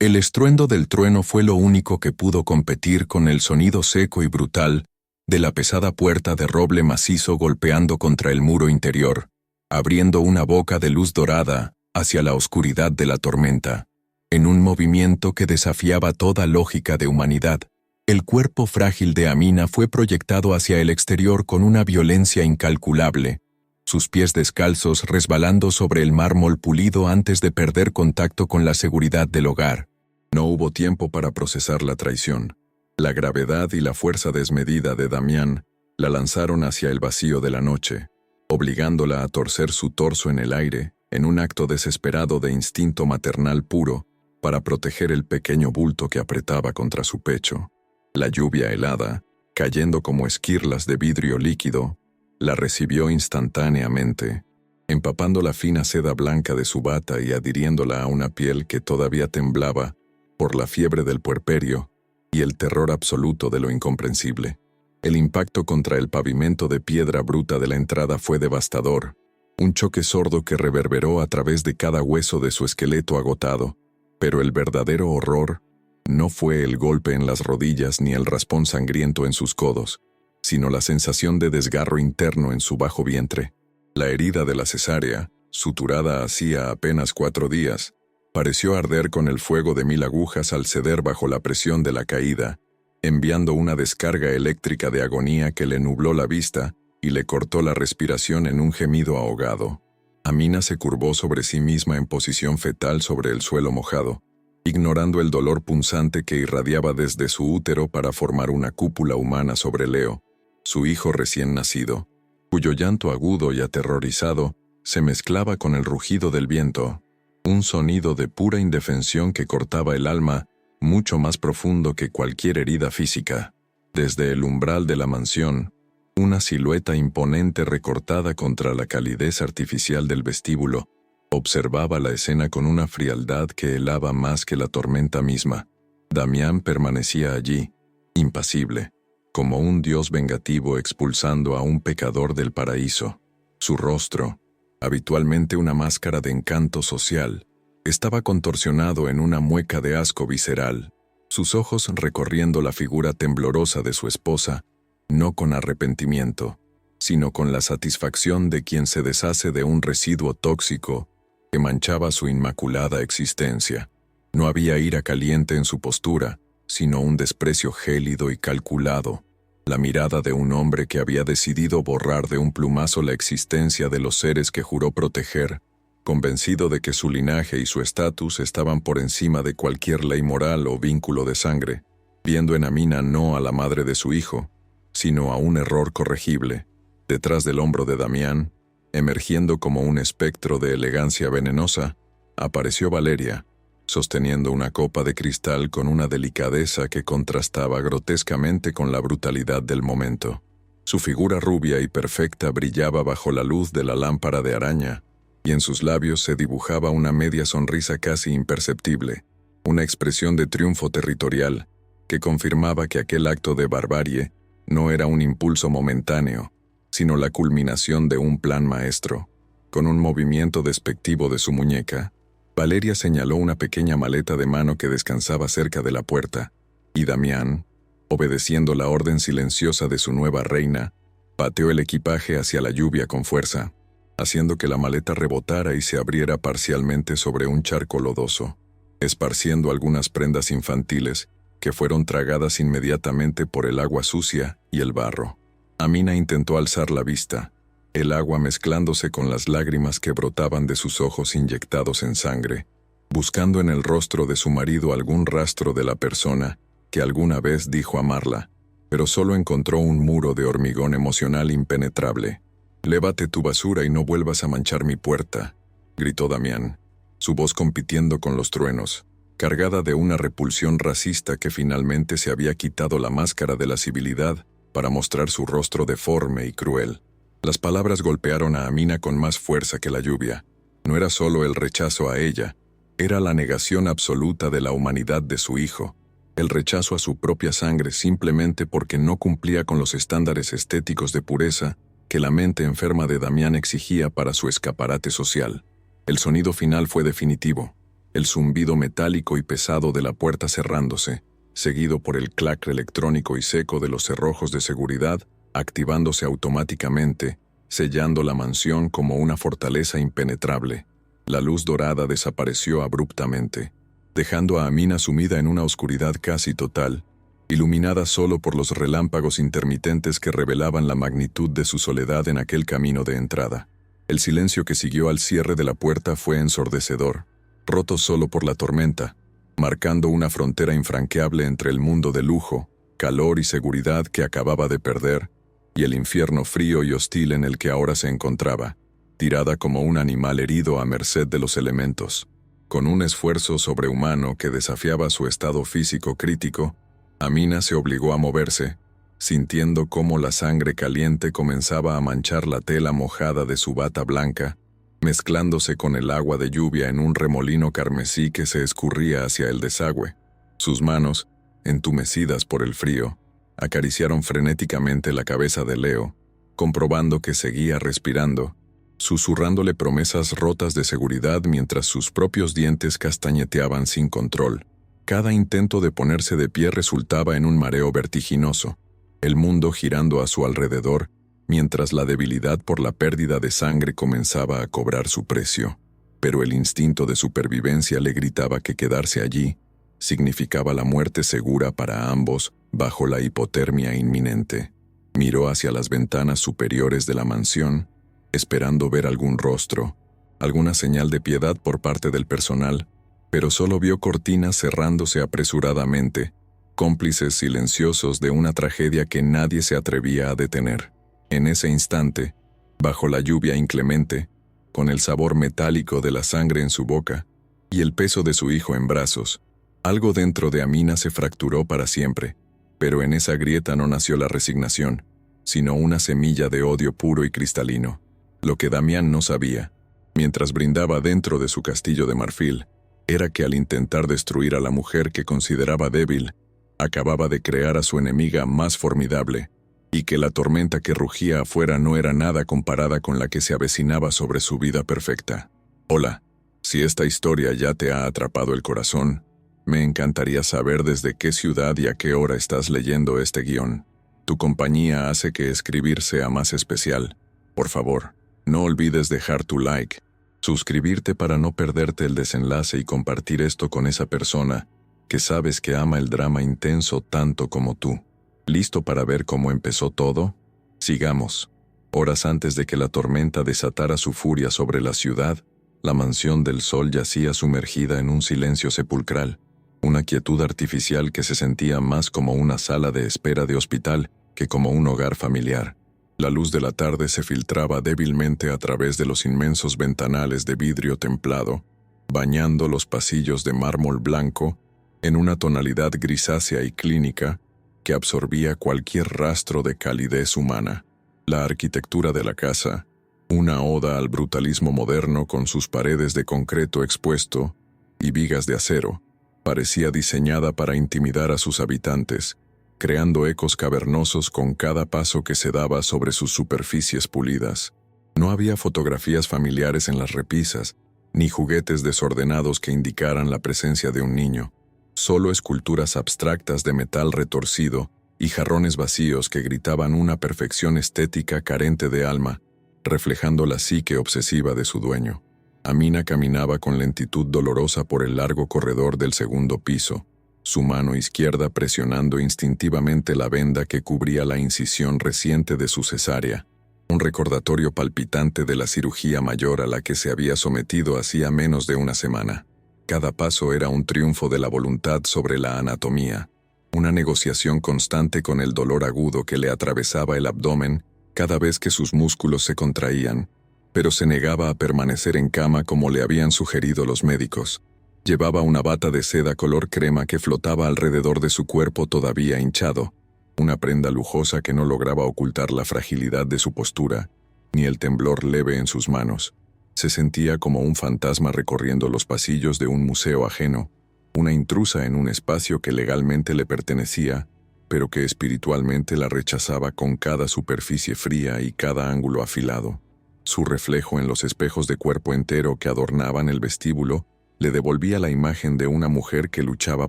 El estruendo del trueno fue lo único que pudo competir con el sonido seco y brutal de la pesada puerta de roble macizo golpeando contra el muro interior, abriendo una boca de luz dorada hacia la oscuridad de la tormenta. En un movimiento que desafiaba toda lógica de humanidad, el cuerpo frágil de Amina fue proyectado hacia el exterior con una violencia incalculable, sus pies descalzos resbalando sobre el mármol pulido antes de perder contacto con la seguridad del hogar. No hubo tiempo para procesar la traición. La gravedad y la fuerza desmedida de Damián la lanzaron hacia el vacío de la noche, obligándola a torcer su torso en el aire en un acto desesperado de instinto maternal puro para proteger el pequeño bulto que apretaba contra su pecho. La lluvia helada, cayendo como esquirlas de vidrio líquido, la recibió instantáneamente, empapando la fina seda blanca de su bata y adhiriéndola a una piel que todavía temblaba por la fiebre del puerperio y el terror absoluto de lo incomprensible. El impacto contra el pavimento de piedra bruta de la entrada fue devastador, un choque sordo que reverberó a través de cada hueso de su esqueleto agotado, pero el verdadero horror no fue el golpe en las rodillas ni el raspón sangriento en sus codos, sino la sensación de desgarro interno en su bajo vientre. La herida de la cesárea, suturada hacía apenas 4 días, pareció arder con el fuego de 1000 agujas al ceder bajo la presión de la caída, enviando una descarga eléctrica de agonía que le nubló la vista y le cortó la respiración en un gemido ahogado. Amina se curvó sobre sí misma en posición fetal sobre el suelo mojado, ignorando el dolor punzante que irradiaba desde su útero para formar una cúpula humana sobre Leo, su hijo recién nacido, cuyo llanto agudo y aterrorizado se mezclaba con el rugido del viento, un sonido de pura indefensión que cortaba el alma mucho más profundo que cualquier herida física. Desde el umbral de la mansión, una silueta imponente recortada contra la calidez artificial del vestíbulo, observaba la escena con una frialdad que helaba más que la tormenta misma. Damián permanecía allí, impasible, como un dios vengativo expulsando a un pecador del paraíso. Su rostro, habitualmente una máscara de encanto social, estaba contorsionado en una mueca de asco visceral, sus ojos recorriendo la figura temblorosa de su esposa, no con arrepentimiento, sino con la satisfacción de quien se deshace de un residuo tóxico que manchaba su inmaculada existencia. No había ira caliente en su postura, sino un desprecio gélido y calculado, la mirada de un hombre que había decidido borrar de un plumazo la existencia de los seres que juró proteger, convencido de que su linaje y su estatus estaban por encima de cualquier ley moral o vínculo de sangre, viendo en Amina no a la madre de su hijo, sino a un error corregible. Detrás del hombro de Damián, emergiendo como un espectro de elegancia venenosa, apareció Valeria, sosteniendo una copa de cristal con una delicadeza que contrastaba grotescamente con la brutalidad del momento. Su figura rubia y perfecta brillaba bajo la luz de la lámpara de araña, y en sus labios se dibujaba una media sonrisa casi imperceptible, una expresión de triunfo territorial, que confirmaba que aquel acto de barbarie no era un impulso momentáneo, sino la culminación de un plan maestro. Con un movimiento despectivo de su muñeca, Valeria señaló una pequeña maleta de mano que descansaba cerca de la puerta, y Damián, obedeciendo la orden silenciosa de su nueva reina, pateó el equipaje hacia la lluvia con fuerza, haciendo que la maleta rebotara y se abriera parcialmente sobre un charco lodoso, esparciendo algunas prendas infantiles que fueron tragadas inmediatamente por el agua sucia y el barro. Amina intentó alzar la vista, el agua mezclándose con las lágrimas que brotaban de sus ojos inyectados en sangre, buscando en el rostro de su marido algún rastro de la persona que alguna vez dijo amarla, pero solo encontró un muro de hormigón emocional impenetrable. «Lévate tu basura y no vuelvas a manchar mi puerta», gritó Damián, su voz compitiendo con los truenos, cargada de una repulsión racista que finalmente se había quitado la máscara de la civilidad para mostrar su rostro deforme y cruel. Las palabras golpearon a Amina con más fuerza que la lluvia. No era solo el rechazo a ella, era la negación absoluta de la humanidad de su hijo, el rechazo a su propia sangre simplemente porque no cumplía con los estándares estéticos de pureza que la mente enferma de Damián exigía para su escaparate social. El sonido final fue definitivo. el zumbido metálico y pesado de la puerta cerrándose, seguido por el clac electrónico y seco de los cerrojos de seguridad, activándose automáticamente, sellando la mansión como una fortaleza impenetrable. La luz dorada desapareció abruptamente, dejando a Amina sumida en una oscuridad casi total, iluminada solo por los relámpagos intermitentes que revelaban la magnitud de su soledad en aquel camino de entrada. El silencio que siguió al cierre de la puerta fue ensordecedor, roto solo por la tormenta, marcando una frontera infranqueable entre el mundo de lujo, calor y seguridad que acababa de perder, y el infierno frío y hostil en el que ahora se encontraba, tirada como un animal herido a merced de los elementos. Con un esfuerzo sobrehumano que desafiaba su estado físico crítico, Amina se obligó a moverse, sintiendo cómo la sangre caliente comenzaba a manchar la tela mojada de su bata blanca, mezclándose con el agua de lluvia en un remolino carmesí que se escurría hacia el desagüe. Sus manos, entumecidas por el frío, acariciaron frenéticamente la cabeza de Leo, comprobando que seguía respirando, susurrándole promesas rotas de seguridad mientras sus propios dientes castañeteaban sin control. Cada intento de ponerse de pie resultaba en un mareo vertiginoso, el mundo girando a su alrededor, mientras la debilidad por la pérdida de sangre comenzaba a cobrar su precio. Pero el instinto de supervivencia le gritaba que quedarse allí significaba la muerte segura para ambos bajo la hipotermia inminente. Miró hacia las ventanas superiores de la mansión, esperando ver algún rostro, alguna señal de piedad por parte del personal, pero solo vio cortinas cerrándose apresuradamente, cómplices silenciosos de una tragedia que nadie se atrevía a detener. En ese instante, bajo la lluvia inclemente, con el sabor metálico de la sangre en su boca y el peso de su hijo en brazos, algo dentro de Amina se fracturó para siempre, pero en esa grieta no nació la resignación, sino una semilla de odio puro y cristalino. Lo que Damián no sabía, mientras brindaba dentro de su castillo de marfil, era que al intentar destruir a la mujer que consideraba débil, acababa de crear a su enemiga más formidable, y que la tormenta que rugía afuera no era nada comparada con la que se avecinaba sobre su vida perfecta. Hola, si esta historia ya te ha atrapado el corazón, me encantaría saber desde qué ciudad y a qué hora estás leyendo este guión. Tu compañía hace que escribir sea más especial. Por favor, no olvides dejar tu like, suscribirte para no perderte el desenlace y compartir esto con esa persona que sabes que ama el drama intenso tanto como tú. ¿Listo para ver cómo empezó todo? Sigamos. Horas antes de que la tormenta desatara su furia sobre la ciudad, la mansión del sol yacía sumergida en un silencio sepulcral, una quietud artificial que se sentía más como una sala de espera de hospital que como un hogar familiar. La luz de la tarde se filtraba débilmente a través de los inmensos ventanales de vidrio templado, bañando los pasillos de mármol blanco en una tonalidad grisácea y clínica que absorbía cualquier rastro de calidez humana. La arquitectura de la casa, una oda al brutalismo moderno con sus paredes de concreto expuesto y vigas de acero, parecía diseñada para intimidar a sus habitantes, creando ecos cavernosos con cada paso que se daba sobre sus superficies pulidas. No había fotografías familiares en las repisas, ni juguetes desordenados que indicaran la presencia de un niño, solo esculturas abstractas de metal retorcido y jarrones vacíos que gritaban una perfección estética carente de alma, reflejando la psique obsesiva de su dueño. Amina caminaba con lentitud dolorosa por el largo corredor del segundo piso, su mano izquierda presionando instintivamente la venda que cubría la incisión reciente de su cesárea, un recordatorio palpitante de la cirugía mayor a la que se había sometido hacía menos de una semana. Cada paso era un triunfo de la voluntad sobre la anatomía, una negociación constante con el dolor agudo que le atravesaba el abdomen cada vez que sus músculos se contraían, pero se negaba a permanecer en cama como le habían sugerido los médicos. Llevaba una bata de seda color crema que flotaba alrededor de su cuerpo todavía hinchado, una prenda lujosa que no lograba ocultar la fragilidad de su postura, ni el temblor leve en sus manos. Se sentía como un fantasma recorriendo los pasillos de un museo ajeno, una intrusa en un espacio que legalmente le pertenecía, pero que espiritualmente la rechazaba con cada superficie fría y cada ángulo afilado. Su reflejo en los espejos de cuerpo entero que adornaban el vestíbulo le devolvía la imagen de una mujer que luchaba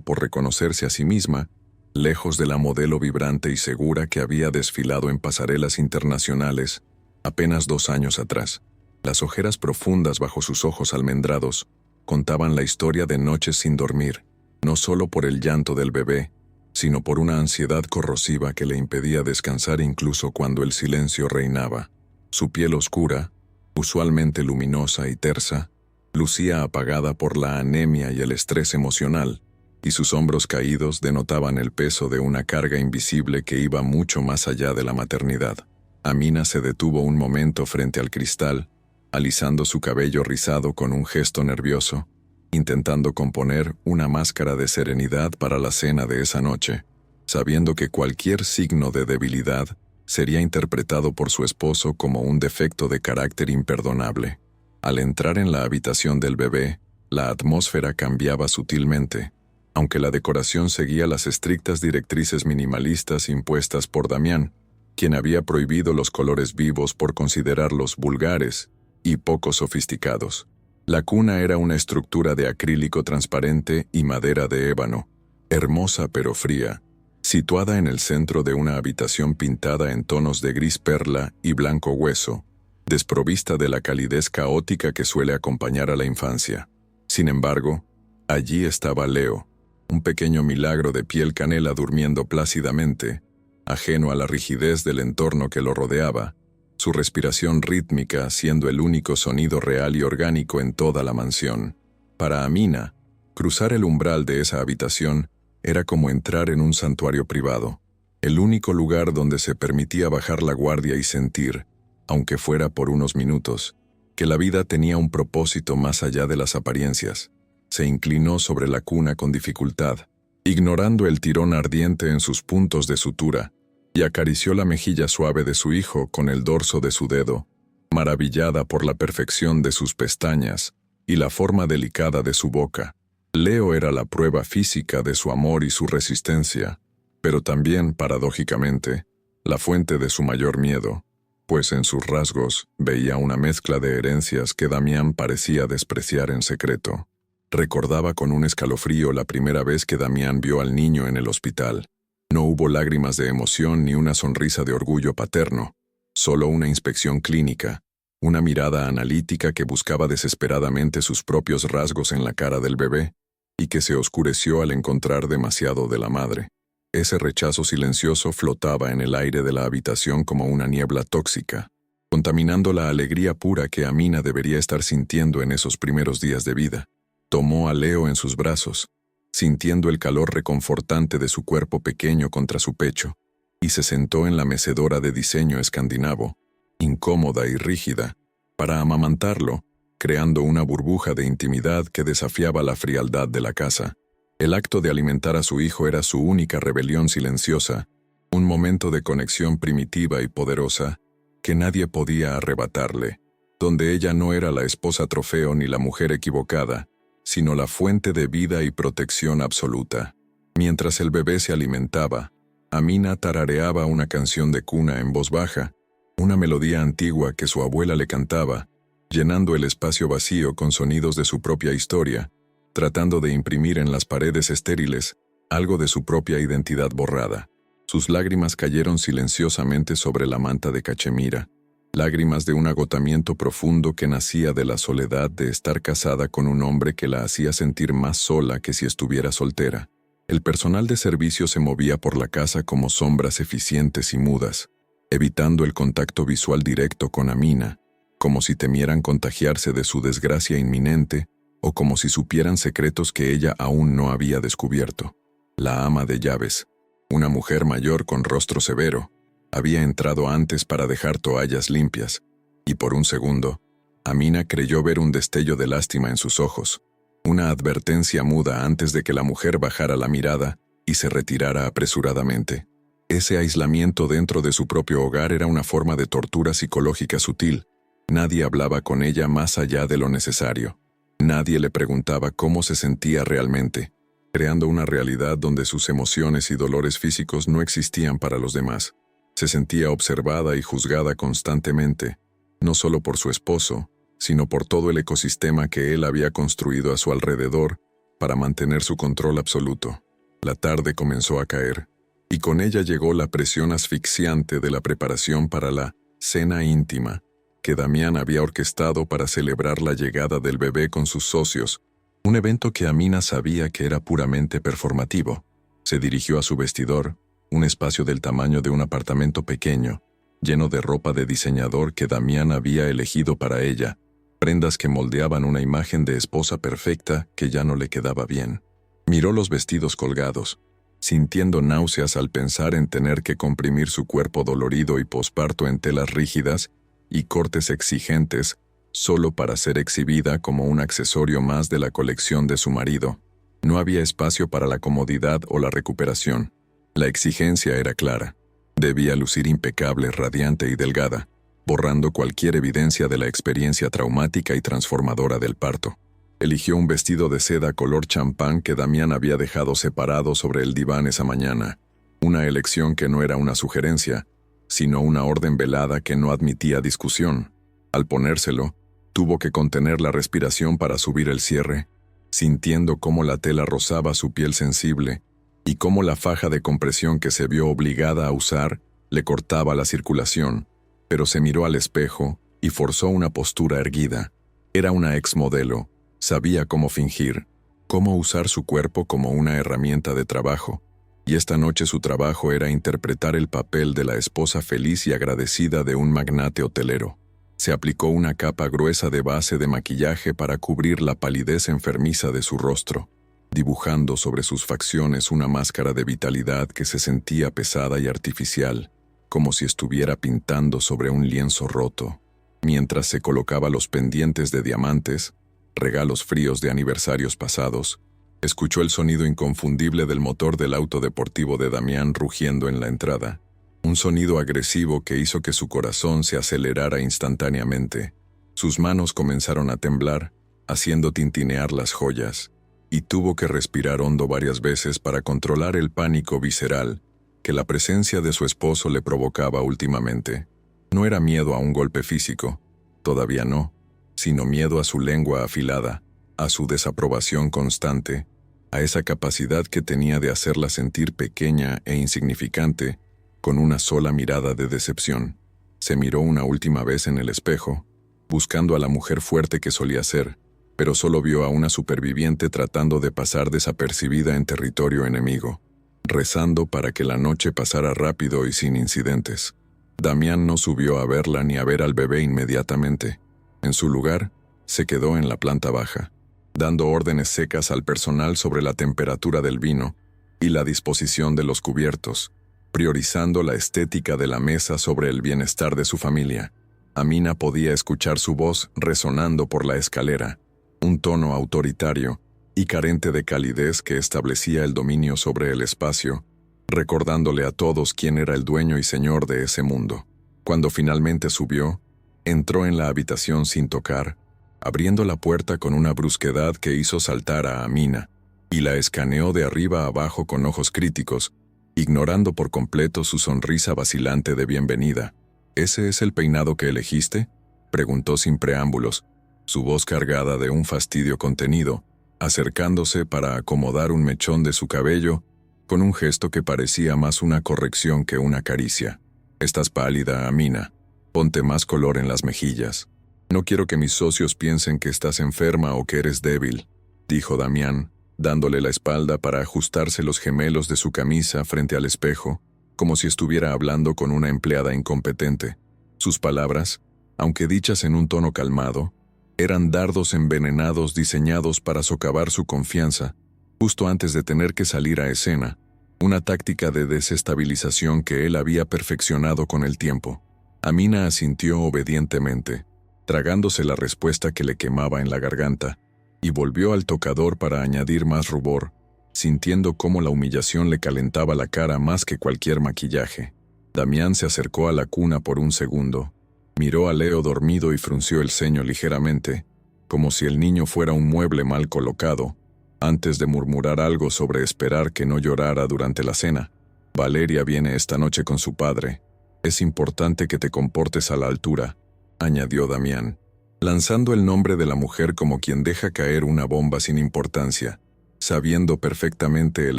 por reconocerse a sí misma, lejos de la modelo vibrante y segura que había desfilado en pasarelas internacionales apenas 2 años atrás. Las ojeras profundas bajo sus ojos almendrados contaban la historia de noches sin dormir, no solo por el llanto del bebé, sino por una ansiedad corrosiva que le impedía descansar incluso cuando el silencio reinaba. Su piel oscura, usualmente luminosa y tersa, lucía apagada por la anemia y el estrés emocional, y sus hombros caídos denotaban el peso de una carga invisible que iba mucho más allá de la maternidad. Amina se detuvo un momento frente al cristal, alisando su cabello rizado con un gesto nervioso, intentando componer una máscara de serenidad para la cena de esa noche, sabiendo que cualquier signo de debilidad sería interpretado por su esposo como un defecto de carácter imperdonable. Al entrar en la habitación del bebé, la atmósfera cambiaba sutilmente, aunque la decoración seguía las estrictas directrices minimalistas impuestas por Damián, quien había prohibido los colores vivos por considerarlos vulgares y poco sofisticados. La cuna era una estructura de acrílico transparente y madera de ébano, hermosa pero fría, situada en el centro de una habitación pintada en tonos de gris perla y blanco hueso, desprovista de la calidez caótica que suele acompañar a la infancia. Sin embargo, allí estaba Leo, un pequeño milagro de piel canela durmiendo plácidamente, ajeno a la rigidez del entorno que lo rodeaba, su respiración rítmica siendo el único sonido real y orgánico en toda la mansión. Para Amina, cruzar el umbral de esa habitación era como entrar en un santuario privado, el único lugar donde se permitía bajar la guardia y sentir, aunque fuera por unos minutos, que la vida tenía un propósito más allá de las apariencias. Se inclinó sobre la cuna con dificultad, ignorando el tirón ardiente en sus puntos de sutura, y acarició la mejilla suave de su hijo con el dorso de su dedo, maravillada por la perfección de sus pestañas y la forma delicada de su boca. Leo era la prueba física de su amor y su resistencia, pero también, paradójicamente, la fuente de su mayor miedo, pues en sus rasgos veía una mezcla de herencias que Damián parecía despreciar en secreto. Recordaba con un escalofrío la primera vez que Damián vio al niño en el hospital. No hubo lágrimas de emoción ni una sonrisa de orgullo paterno, solo una inspección clínica, una mirada analítica que buscaba desesperadamente sus propios rasgos en la cara del bebé, y que se oscureció al encontrar demasiado de la madre. Ese rechazo silencioso flotaba en el aire de la habitación como una niebla tóxica, contaminando la alegría pura que Amina debería estar sintiendo en esos primeros días de vida. Tomó a Leo en sus brazos, sintiendo el calor reconfortante de su cuerpo pequeño contra su pecho, y se sentó en la mecedora de diseño escandinavo, incómoda y rígida, para amamantarlo, creando una burbuja de intimidad que desafiaba la frialdad de la casa. El acto de alimentar a su hijo era su única rebelión silenciosa, un momento de conexión primitiva y poderosa que nadie podía arrebatarle, donde ella no era la esposa trofeo ni la mujer equivocada, sino la fuente de vida y protección absoluta. Mientras el bebé se alimentaba, Amina tarareaba una canción de cuna en voz baja, una melodía antigua que su abuela le cantaba, llenando el espacio vacío con sonidos de su propia historia, tratando de imprimir en las paredes estériles algo de su propia identidad borrada. Sus lágrimas cayeron silenciosamente sobre la manta de cachemira, lágrimas de un agotamiento profundo que nacía de la soledad de estar casada con un hombre que la hacía sentir más sola que si estuviera soltera. El personal de servicio se movía por la casa como sombras eficientes y mudas, evitando el contacto visual directo con Amina, como si temieran contagiarse de su desgracia inminente o como si supieran secretos que ella aún no había descubierto. La ama de llaves, una mujer mayor con rostro severo, había entrado antes para dejar toallas limpias, y por un segundo, Amina creyó ver un destello de lástima en sus ojos, una advertencia muda antes de que la mujer bajara la mirada y se retirara apresuradamente. Ese aislamiento dentro de su propio hogar era una forma de tortura psicológica sutil. Nadie hablaba con ella más allá de lo necesario. Nadie le preguntaba cómo se sentía realmente, creando una realidad donde sus emociones y dolores físicos no existían para los demás. Se sentía observada y juzgada constantemente, no solo por su esposo, sino por todo el ecosistema que él había construido a su alrededor para mantener su control absoluto. La tarde comenzó a caer, y con ella llegó la presión asfixiante de la preparación para la cena íntima que Damián había orquestado para celebrar la llegada del bebé con sus socios, un evento que Amina sabía que era puramente performativo. Se dirigió a su vestidor, un espacio del tamaño de un apartamento pequeño, lleno de ropa de diseñador que Damián había elegido para ella, prendas que moldeaban una imagen de esposa perfecta que ya no le quedaba bien. Miró los vestidos colgados, sintiendo náuseas al pensar en tener que comprimir su cuerpo dolorido y posparto en telas rígidas y cortes exigentes, solo para ser exhibida como un accesorio más de la colección de su marido. No había espacio para la comodidad o la recuperación. La exigencia era clara. Debía lucir impecable, radiante y delgada, borrando cualquier evidencia de la experiencia traumática y transformadora del parto. Eligió un vestido de seda color champán que Damián había dejado separado sobre el diván esa mañana, una elección que no era una sugerencia, sino una orden velada que no admitía discusión. Al ponérselo, tuvo que contener la respiración para subir el cierre, sintiendo cómo la tela rozaba su piel sensible y cómo la faja de compresión que se vio obligada a usar le cortaba la circulación, pero se miró al espejo y forzó una postura erguida. Era una exmodelo, sabía cómo fingir, cómo usar su cuerpo como una herramienta de trabajo, y esta noche su trabajo era interpretar el papel de la esposa feliz y agradecida de un magnate hotelero. Se aplicó una capa gruesa de base de maquillaje para cubrir la palidez enfermiza de su rostro, dibujando sobre sus facciones una máscara de vitalidad que se sentía pesada y artificial, como si estuviera pintando sobre un lienzo roto. Mientras se colocaba los pendientes de diamantes, regalos fríos de aniversarios pasados, escuchó el sonido inconfundible del motor del auto deportivo de Damián rugiendo en la entrada. Un sonido agresivo que hizo que su corazón se acelerara instantáneamente. Sus manos comenzaron a temblar, haciendo tintinear las joyas, y tuvo que respirar hondo varias veces para controlar el pánico visceral que la presencia de su esposo le provocaba últimamente. No era miedo a un golpe físico, todavía no, sino miedo a su lengua afilada, a su desaprobación constante, a esa capacidad que tenía de hacerla sentir pequeña e insignificante con una sola mirada de decepción. Se miró una última vez en el espejo, buscando a la mujer fuerte que solía ser, pero solo vio a una superviviente tratando de pasar desapercibida en territorio enemigo, rezando para que la noche pasara rápido y sin incidentes. Damián no subió a verla ni a ver al bebé inmediatamente. En su lugar, se quedó en la planta baja, dando órdenes secas al personal sobre la temperatura del vino y la disposición de los cubiertos, priorizando la estética de la mesa sobre el bienestar de su familia. Amina podía escuchar su voz resonando por la escalera, un tono autoritario y carente de calidez que establecía el dominio sobre el espacio, recordándole a todos quién era el dueño y señor de ese mundo. Cuando finalmente subió, entró en la habitación sin tocar, abriendo la puerta con una brusquedad que hizo saltar a Amina, y la escaneó de arriba a abajo con ojos críticos, ignorando por completo su sonrisa vacilante de bienvenida. ¿Ese es el peinado que elegiste?, preguntó sin preámbulos, su voz cargada de un fastidio contenido, acercándose para acomodar un mechón de su cabello, con un gesto que parecía más una corrección que una caricia. «Estás pálida, Amina. Ponte más color en las mejillas. No quiero que mis socios piensen que estás enferma o que eres débil», dijo Damián, dándole la espalda para ajustarse los gemelos de su camisa frente al espejo, como si estuviera hablando con una empleada incompetente. Sus palabras, aunque dichas en un tono calmado, eran dardos envenenados diseñados para socavar su confianza, justo antes de tener que salir a escena, una táctica de desestabilización que él había perfeccionado con el tiempo. Amina asintió obedientemente, tragándose la respuesta que le quemaba en la garganta, y volvió al tocador para añadir más rubor, sintiendo cómo la humillación le calentaba la cara más que cualquier maquillaje. Damián se acercó a la cuna por un segundo, miró a Leo dormido y frunció el ceño ligeramente, como si el niño fuera un mueble mal colocado, antes de murmurar algo sobre esperar que no llorara durante la cena. «Valeria viene esta noche con su padre. Es importante que te comportes a la altura», añadió Damián. lanzando el nombre de la mujer como quien deja caer una bomba sin importancia, sabiendo perfectamente el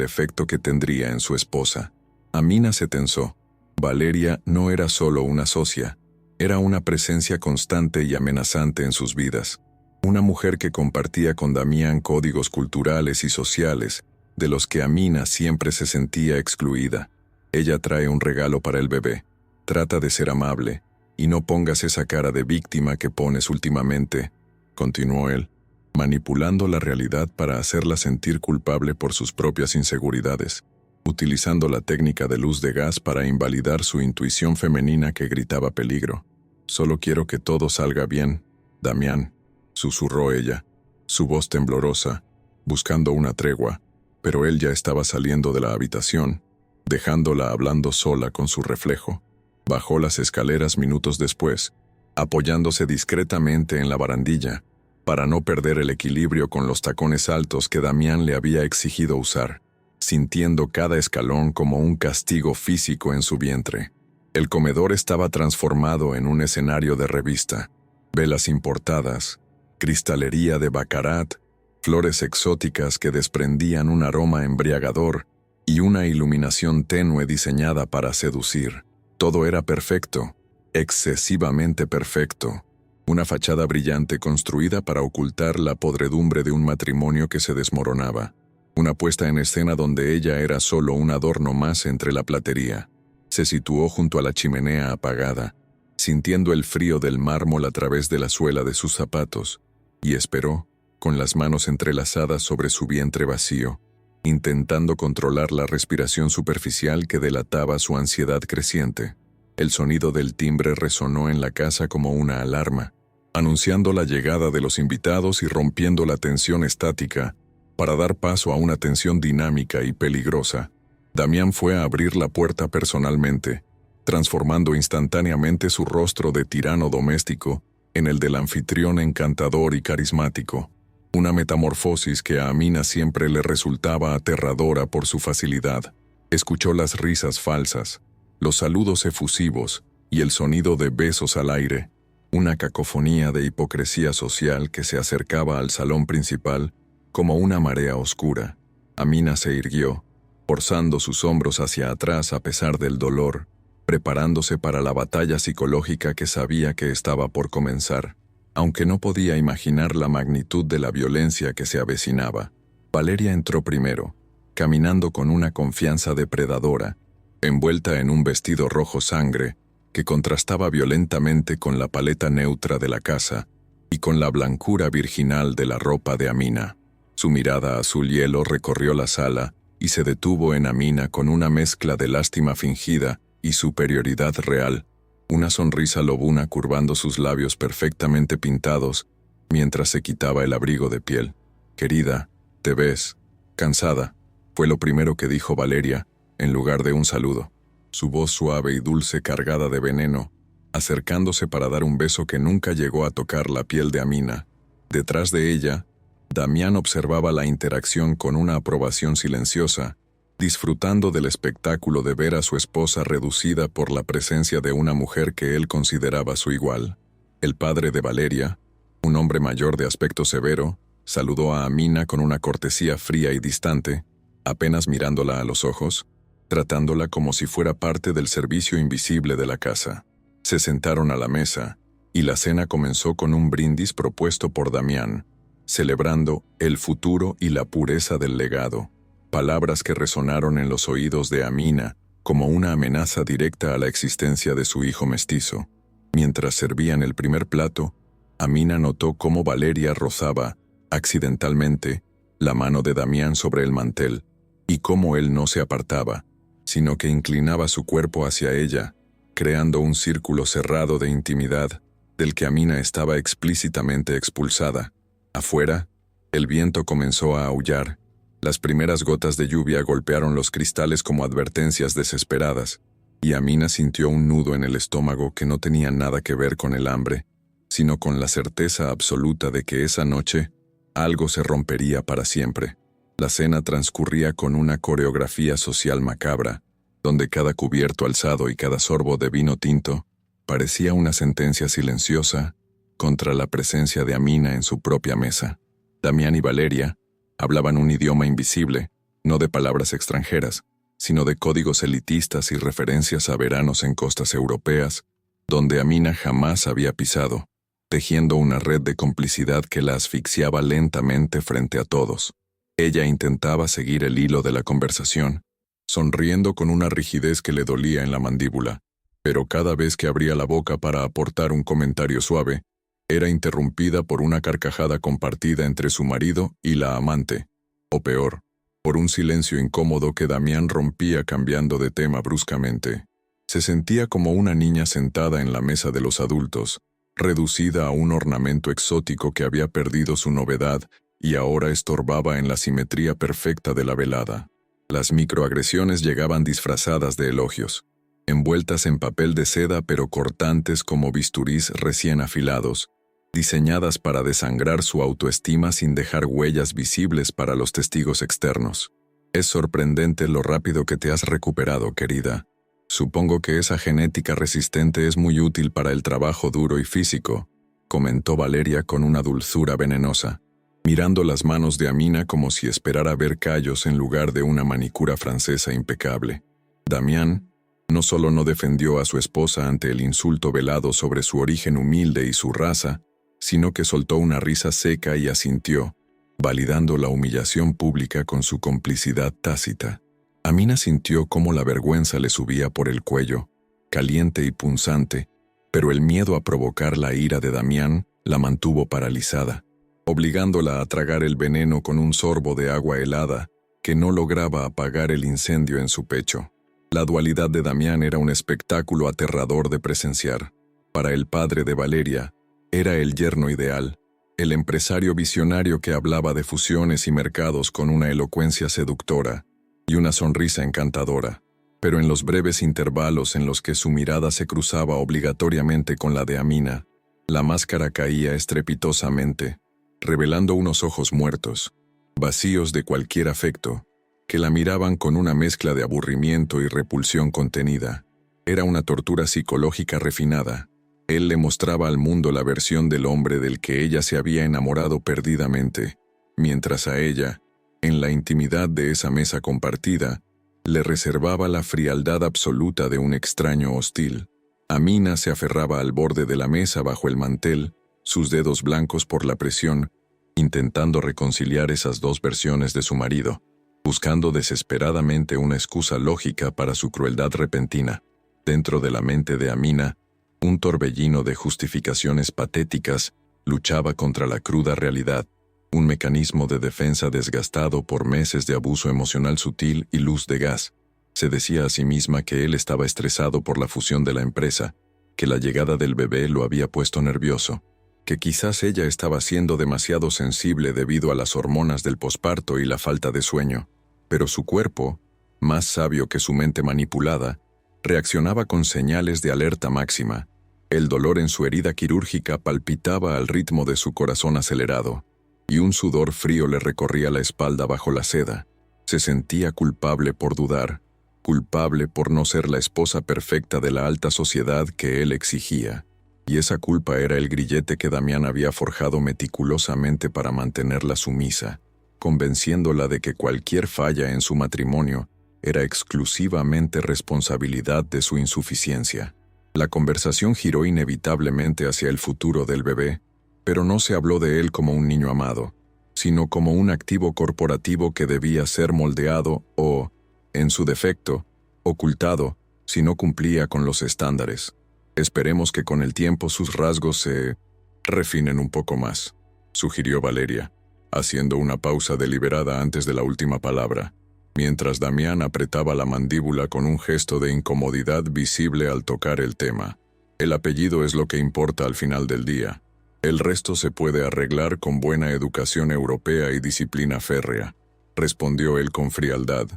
efecto que tendría en su esposa. Amina se tensó. Valeria no era solo una socia, era una presencia constante y amenazante en sus vidas. Una mujer que compartía con Damián códigos culturales y sociales, de los que Amina siempre se sentía excluida. Ella trae un regalo para el bebé. Trata de ser amable, y no pongas esa cara de víctima que pones últimamente, continuó él, manipulando la realidad para hacerla sentir culpable por sus propias inseguridades, utilizando la técnica de luz de gas para invalidar su intuición femenina que gritaba peligro. Solo quiero que todo salga bien, Damián, susurró ella, su voz temblorosa, buscando una tregua, pero él ya estaba saliendo de la habitación, dejándola hablando sola con su reflejo. Bajó las escaleras minutos después, apoyándose discretamente en la barandilla, para no perder el equilibrio con los tacones altos que Damián le había exigido usar, sintiendo cada escalón como un castigo físico en su vientre. El comedor estaba transformado en un escenario de revista. Velas importadas, cristalería de baccarat, flores exóticas que desprendían un aroma embriagador y una iluminación tenue diseñada para seducir. Todo era perfecto, excesivamente perfecto. Una fachada brillante construida para ocultar la podredumbre de un matrimonio que se desmoronaba. Una puesta en escena donde ella era solo un adorno más entre la platería. Se situó junto a la chimenea apagada, sintiendo el frío del mármol a través de la suela de sus zapatos, y esperó, con las manos entrelazadas sobre su vientre vacío, intentando controlar la respiración superficial que delataba su ansiedad creciente. El sonido del timbre resonó en la casa como una alarma, anunciando la llegada de los invitados y rompiendo la tensión estática, para dar paso a una tensión dinámica y peligrosa. Damián fue a abrir la puerta personalmente, transformando instantáneamente su rostro de tirano doméstico en el del anfitrión encantador y carismático. Una metamorfosis que a Amina siempre le resultaba aterradora por su facilidad. Escuchó las risas falsas, los saludos efusivos y el sonido de besos al aire, una cacofonía de hipocresía social que se acercaba al salón principal como una marea oscura. Amina se irguió, forzando sus hombros hacia atrás a pesar del dolor, preparándose para la batalla psicológica que sabía que estaba por comenzar. Aunque no podía imaginar la magnitud de la violencia que se avecinaba, Valeria entró primero, caminando con una confianza depredadora, envuelta en un vestido rojo sangre que contrastaba violentamente con la paleta neutra de la casa y con la blancura virginal de la ropa de Amina. Su mirada azul hielo recorrió la sala y se detuvo en Amina con una mezcla de lástima fingida y superioridad real, una sonrisa lobuna curvando sus labios perfectamente pintados mientras se quitaba el abrigo de piel. «Querida, ¿te ves cansada?», fue lo primero que dijo Valeria, en lugar de un saludo. Su voz suave y dulce cargada de veneno, acercándose para dar un beso que nunca llegó a tocar la piel de Amina. Detrás de ella, Damián observaba la interacción con una aprobación silenciosa, disfrutando del espectáculo de ver a su esposa reducida por la presencia de una mujer que él consideraba su igual. El padre de Valeria, un hombre mayor de aspecto severo, saludó a Amina con una cortesía fría y distante, apenas mirándola a los ojos, tratándola como si fuera parte del servicio invisible de la casa. Se sentaron a la mesa, y la cena comenzó con un brindis propuesto por Damián, celebrando el futuro y la pureza del legado. Palabras que resonaron en los oídos de Amina como una amenaza directa a la existencia de su hijo mestizo. Mientras servían el primer plato, Amina notó cómo Valeria rozaba, accidentalmente, la mano de Damián sobre el mantel, y cómo él no se apartaba, sino que inclinaba su cuerpo hacia ella, creando un círculo cerrado de intimidad, del que Amina estaba explícitamente expulsada. Afuera, el viento comenzó a aullar. Las primeras gotas de lluvia golpearon los cristales como advertencias desesperadas, y Amina sintió un nudo en el estómago que no tenía nada que ver con el hambre, sino con la certeza absoluta de que esa noche algo se rompería para siempre. La cena transcurría con una coreografía social macabra, donde cada cubierto alzado y cada sorbo de vino tinto parecía una sentencia silenciosa, contra la presencia de Amina en su propia mesa. Damián y Valeria hablaban un idioma invisible, no de palabras extranjeras, sino de códigos elitistas y referencias a veranos en costas europeas, donde Amina jamás había pisado, tejiendo una red de complicidad que la asfixiaba lentamente frente a todos. Ella intentaba seguir el hilo de la conversación, sonriendo con una rigidez que le dolía en la mandíbula, pero cada vez que abría la boca para aportar un comentario suave, era interrumpida por una carcajada compartida entre su marido y la amante, o peor, por un silencio incómodo que Damián rompía cambiando de tema bruscamente. Se sentía como una niña sentada en la mesa de los adultos, reducida a un ornamento exótico que había perdido su novedad y ahora estorbaba en la simetría perfecta de la velada. Las microagresiones llegaban disfrazadas de elogios, envueltas en papel de seda pero cortantes como bisturís recién afilados, diseñadas para desangrar su autoestima sin dejar huellas visibles para los testigos externos. Es sorprendente lo rápido que te has recuperado, querida. Supongo que esa genética resistente es muy útil para el trabajo duro y físico, comentó Valeria con una dulzura venenosa, mirando las manos de Amina como si esperara ver callos en lugar de una manicura francesa impecable. Damián no solo no defendió a su esposa ante el insulto velado sobre su origen humilde y su raza, sino que soltó una risa seca y asintió, validando la humillación pública con su complicidad tácita. Amina sintió cómo la vergüenza le subía por el cuello, caliente y punzante, pero el miedo a provocar la ira de Damián la mantuvo paralizada, obligándola a tragar el veneno con un sorbo de agua helada que no lograba apagar el incendio en su pecho. La dualidad de Damián era un espectáculo aterrador de presenciar. Para el padre de Valeria, era el yerno ideal, el empresario visionario que hablaba de fusiones y mercados con una elocuencia seductora y una sonrisa encantadora, pero en los breves intervalos en los que su mirada se cruzaba obligatoriamente con la de Amina, la máscara caía estrepitosamente, revelando unos ojos muertos, vacíos de cualquier afecto, que la miraban con una mezcla de aburrimiento y repulsión contenida. Era una tortura psicológica refinada. Él le mostraba al mundo la versión del hombre del que ella se había enamorado perdidamente, mientras a ella, en la intimidad de esa mesa compartida, le reservaba la frialdad absoluta de un extraño hostil. Amina se aferraba al borde de la mesa bajo el mantel, sus dedos blancos por la presión, intentando reconciliar esas dos versiones de su marido, buscando desesperadamente una excusa lógica para su crueldad repentina. Dentro de la mente de Amina, un torbellino de justificaciones patéticas luchaba contra la cruda realidad, un mecanismo de defensa desgastado por meses de abuso emocional sutil y luz de gas. Se decía a sí misma que él estaba estresado por la fusión de la empresa, que la llegada del bebé lo había puesto nervioso, que quizás ella estaba siendo demasiado sensible debido a las hormonas del posparto y la falta de sueño, pero su cuerpo, más sabio que su mente manipulada, reaccionaba con señales de alerta máxima. El dolor en su herida quirúrgica palpitaba al ritmo de su corazón acelerado, y un sudor frío le recorría la espalda bajo la seda. Se sentía culpable por dudar, culpable por no ser la esposa perfecta de la alta sociedad que él exigía. Y esa culpa era el grillete que Damián había forjado meticulosamente para mantenerla sumisa, convenciéndola de que cualquier falla en su matrimonio era exclusivamente responsabilidad de su insuficiencia. La conversación giró inevitablemente hacia el futuro del bebé, pero no se habló de él como un niño amado, sino como un activo corporativo que debía ser moldeado o, en su defecto, ocultado si no cumplía con los estándares. Esperemos que con el tiempo sus rasgos se refinen un poco más, sugirió Valeria, haciendo una pausa deliberada antes de la última palabra, mientras Damián apretaba la mandíbula con un gesto de incomodidad visible al tocar el tema. El apellido es lo que importa al final del día. El resto se puede arreglar con buena educación europea y disciplina férrea, respondió él con frialdad,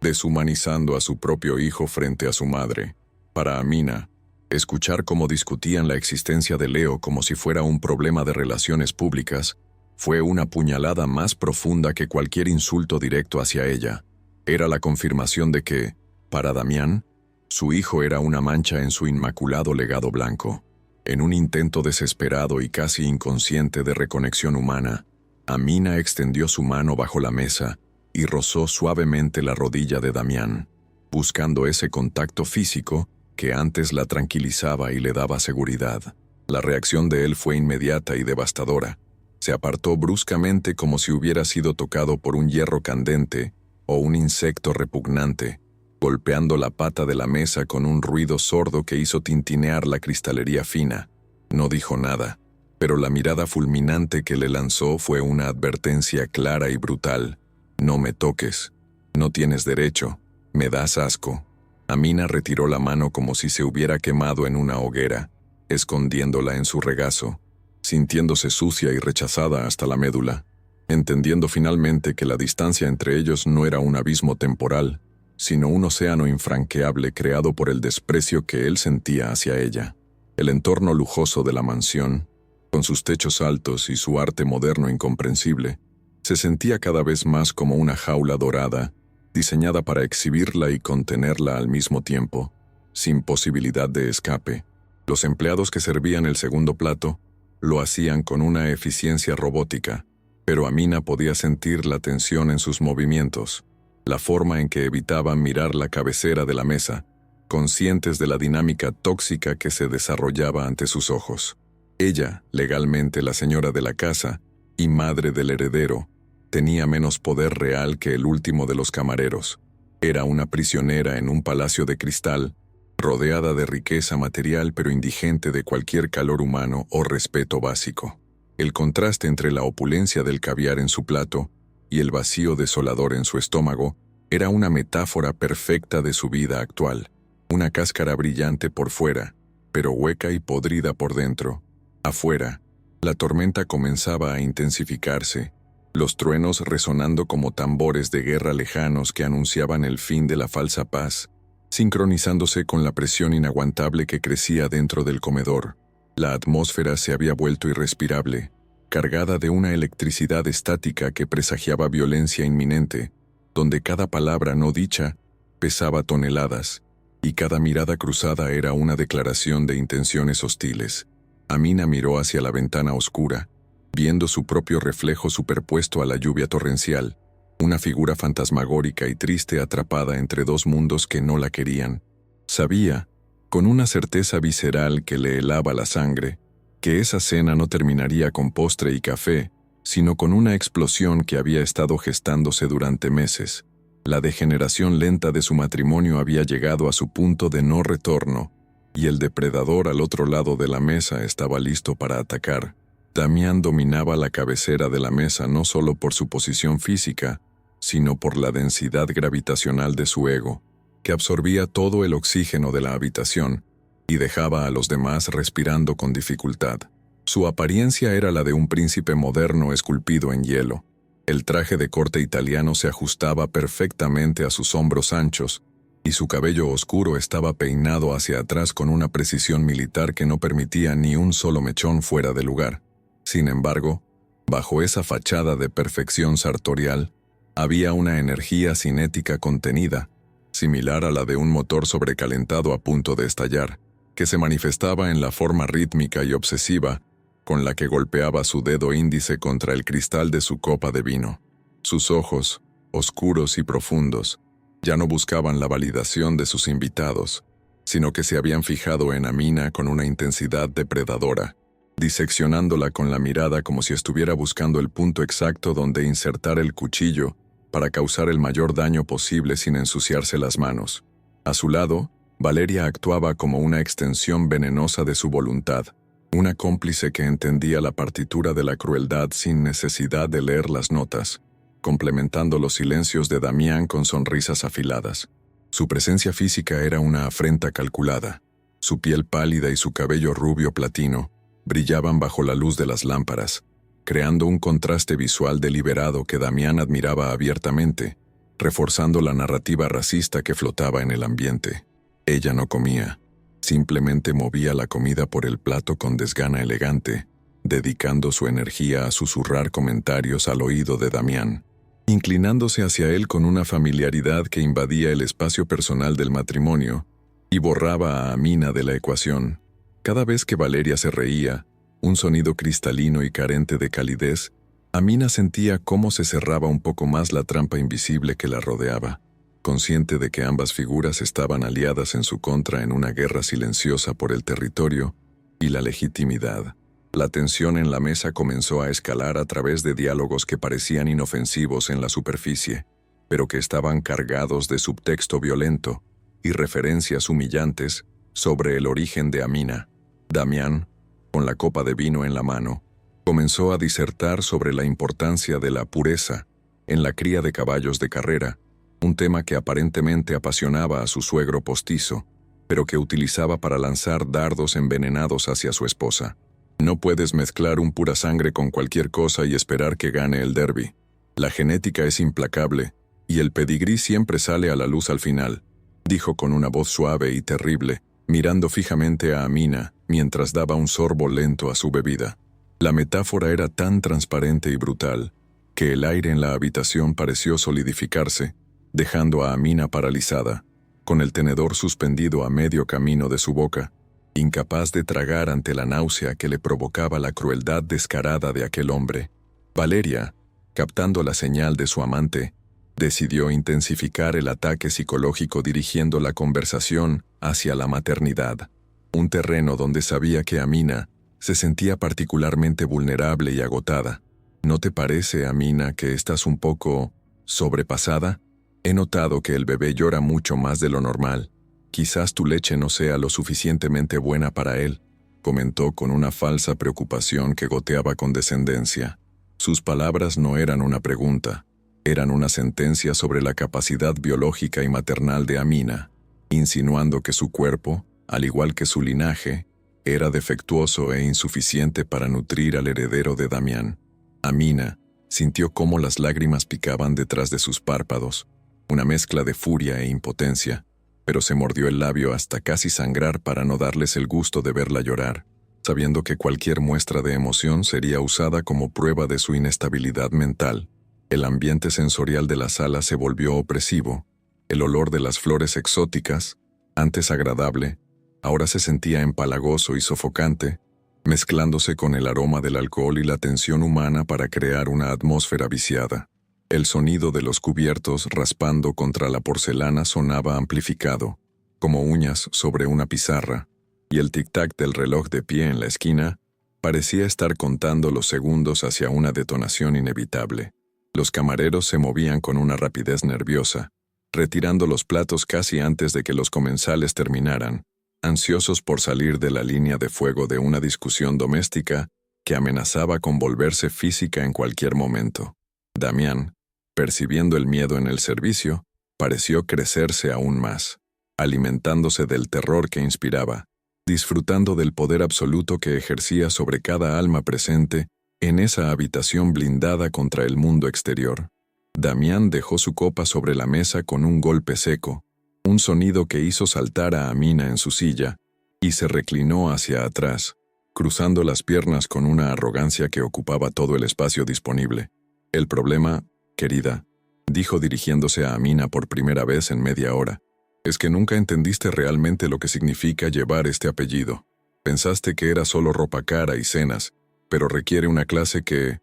deshumanizando a su propio hijo frente a su madre. Para Amina, escuchar cómo discutían la existencia de Leo como si fuera un problema de relaciones públicas fue una puñalada más profunda que cualquier insulto directo hacia ella. Era la confirmación de que, para Damián, su hijo era una mancha en su inmaculado legado blanco. En un intento desesperado y casi inconsciente de reconexión humana, Amina extendió su mano bajo la mesa y rozó suavemente la rodilla de Damián, buscando ese contacto físico que antes la tranquilizaba y le daba seguridad. La reacción de él fue inmediata y devastadora. Se apartó bruscamente como si hubiera sido tocado por un hierro candente o un insecto repugnante, golpeando la pata de la mesa con un ruido sordo que hizo tintinear la cristalería fina. No dijo nada, pero la mirada fulminante que le lanzó fue una advertencia clara y brutal. «No me toques. No tienes derecho. Me das asco». Amina retiró la mano como si se hubiera quemado en una hoguera, escondiéndola en su regazo, sintiéndose sucia y rechazada hasta la médula, entendiendo finalmente que la distancia entre ellos no era un abismo temporal, sino un océano infranqueable creado por el desprecio que él sentía hacia ella. El entorno lujoso de la mansión, con sus techos altos y su arte moderno incomprensible, se sentía cada vez más como una jaula dorada, diseñada para exhibirla y contenerla al mismo tiempo, sin posibilidad de escape. Los empleados que servían el segundo plato lo hacían con una eficiencia robótica, pero Amina podía sentir la tensión en sus movimientos, la forma en que evitaban mirar la cabecera de la mesa, conscientes de la dinámica tóxica que se desarrollaba ante sus ojos. Ella, legalmente la señora de la casa y madre del heredero, tenía menos poder real que el último de los camareros. Era una prisionera en un palacio de cristal, rodeada de riqueza material pero indigente de cualquier calor humano o respeto básico. El contraste entre la opulencia del caviar en su plato y el vacío desolador en su estómago era una metáfora perfecta de su vida actual. Una cáscara brillante por fuera, pero hueca y podrida por dentro. Afuera, la tormenta comenzaba a intensificarse, los truenos resonando como tambores de guerra lejanos que anunciaban el fin de la falsa paz, sincronizándose con la presión inaguantable que crecía dentro del comedor. La atmósfera se había vuelto irrespirable, cargada de una electricidad estática que presagiaba violencia inminente, donde cada palabra no dicha pesaba toneladas, y cada mirada cruzada era una declaración de intenciones hostiles. Amina miró hacia la ventana oscura, viendo su propio reflejo superpuesto a la lluvia torrencial, una figura fantasmagórica y triste atrapada entre dos mundos que no la querían. Sabía, con una certeza visceral que le helaba la sangre, que esa cena no terminaría con postre y café, sino con una explosión que había estado gestándose durante meses. La degeneración lenta de su matrimonio había llegado a su punto de no retorno, y el depredador al otro lado de la mesa estaba listo para atacar. Damián dominaba la cabecera de la mesa no solo por su posición física, sino por la densidad gravitacional de su ego, que absorbía todo el oxígeno de la habitación y dejaba a los demás respirando con dificultad. Su apariencia era la de un príncipe moderno esculpido en hielo. El traje de corte italiano se ajustaba perfectamente a sus hombros anchos, y su cabello oscuro estaba peinado hacia atrás con una precisión militar que no permitía ni un solo mechón fuera de lugar. Sin embargo, bajo esa fachada de perfección sartorial, había una energía cinética contenida, similar a la de un motor sobrecalentado a punto de estallar, que se manifestaba en la forma rítmica y obsesiva con la que golpeaba su dedo índice contra el cristal de su copa de vino. Sus ojos, oscuros y profundos, ya no buscaban la validación de sus invitados, sino que se habían fijado en Amina con una intensidad depredadora, diseccionándola con la mirada como si estuviera buscando el punto exacto donde insertar el cuchillo para causar el mayor daño posible sin ensuciarse las manos. A su lado, Valeria actuaba como una extensión venenosa de su voluntad, una cómplice que entendía la partitura de la crueldad sin necesidad de leer las notas, complementando los silencios de Damián con sonrisas afiladas. Su presencia física era una afrenta calculada. Su piel pálida y su cabello rubio platino brillaban bajo la luz de las lámparas, creando un contraste visual deliberado que Damián admiraba abiertamente, reforzando la narrativa racista que flotaba en el ambiente. Ella no comía, simplemente movía la comida por el plato con desgana elegante, dedicando su energía a susurrar comentarios al oído de Damián, inclinándose hacia él con una familiaridad que invadía el espacio personal del matrimonio y borraba a Amina de la ecuación. Cada vez que Valeria se reía, un sonido cristalino y carente de calidez, Amina sentía cómo se cerraba un poco más la trampa invisible que la rodeaba, consciente de que ambas figuras estaban aliadas en su contra en una guerra silenciosa por el territorio y la legitimidad. La tensión en la mesa comenzó a escalar a través de diálogos que parecían inofensivos en la superficie, pero que estaban cargados de subtexto violento y referencias humillantes sobre el origen de Amina. Damián, con la copa de vino en la mano, comenzó a disertar sobre la importancia de la pureza en la cría de caballos de carrera, un tema que aparentemente apasionaba a su suegro postizo, pero que utilizaba para lanzar dardos envenenados hacia su esposa. No puedes mezclar un pura sangre con cualquier cosa y esperar que gane el derbi. La genética es implacable, y el pedigrí siempre sale a la luz al final, dijo con una voz suave y terrible, mirando fijamente a Amina mientras daba un sorbo lento a su bebida. La metáfora era tan transparente y brutal que el aire en la habitación pareció solidificarse, dejando a Amina paralizada, con el tenedor suspendido a medio camino de su boca, incapaz de tragar ante la náusea que le provocaba la crueldad descarada de aquel hombre. Valeria, captando la señal de su amante, decidió intensificar el ataque psicológico dirigiendo la conversación hacia la maternidad, un terreno donde sabía que Amina se sentía particularmente vulnerable y agotada. ¿No te parece, Amina, que estás un poco sobrepasada? He notado que el bebé llora mucho más de lo normal. Quizás tu leche no sea lo suficientemente buena para él, comentó con una falsa preocupación que goteaba condescendencia. Sus palabras no eran una pregunta, eran una sentencia sobre la capacidad biológica y maternal de Amina, insinuando que su cuerpo, al igual que su linaje, era defectuoso e insuficiente para nutrir al heredero de Damián. Amina sintió cómo las lágrimas picaban detrás de sus párpados, una mezcla de furia e impotencia, pero se mordió el labio hasta casi sangrar para no darles el gusto de verla llorar, sabiendo que cualquier muestra de emoción sería usada como prueba de su inestabilidad mental. El ambiente sensorial de la sala se volvió opresivo. El olor de las flores exóticas, antes agradable, ahora se sentía empalagoso y sofocante, mezclándose con el aroma del alcohol y la tensión humana para crear una atmósfera viciada. El sonido de los cubiertos raspando contra la porcelana sonaba amplificado, como uñas sobre una pizarra, y el tic-tac del reloj de pie en la esquina parecía estar contando los segundos hacia una detonación inevitable. Los camareros se movían con una rapidez nerviosa, retirando los platos casi antes de que los comensales terminaran, ansiosos por salir de la línea de fuego de una discusión doméstica que amenazaba con volverse física en cualquier momento. Damián, percibiendo el miedo en el servicio, pareció crecerse aún más, alimentándose del terror que inspiraba, disfrutando del poder absoluto que ejercía sobre cada alma presente en esa habitación blindada contra el mundo exterior. Damián dejó su copa sobre la mesa con un golpe seco, un sonido que hizo saltar a Amina en su silla, y se reclinó hacia atrás, cruzando las piernas con una arrogancia que ocupaba todo el espacio disponible. El problema, querida, dijo dirigiéndose a Amina por primera vez en media hora, es que nunca entendiste realmente lo que significa llevar este apellido. Pensaste que era solo ropa cara y cenas, pero requiere una clase que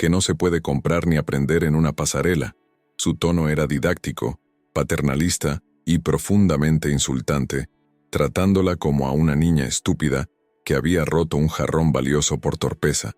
no se puede comprar ni aprender en una pasarela. Su tono era didáctico, paternalista y profundamente insultante, tratándola como a una niña estúpida que había roto un jarrón valioso por torpeza.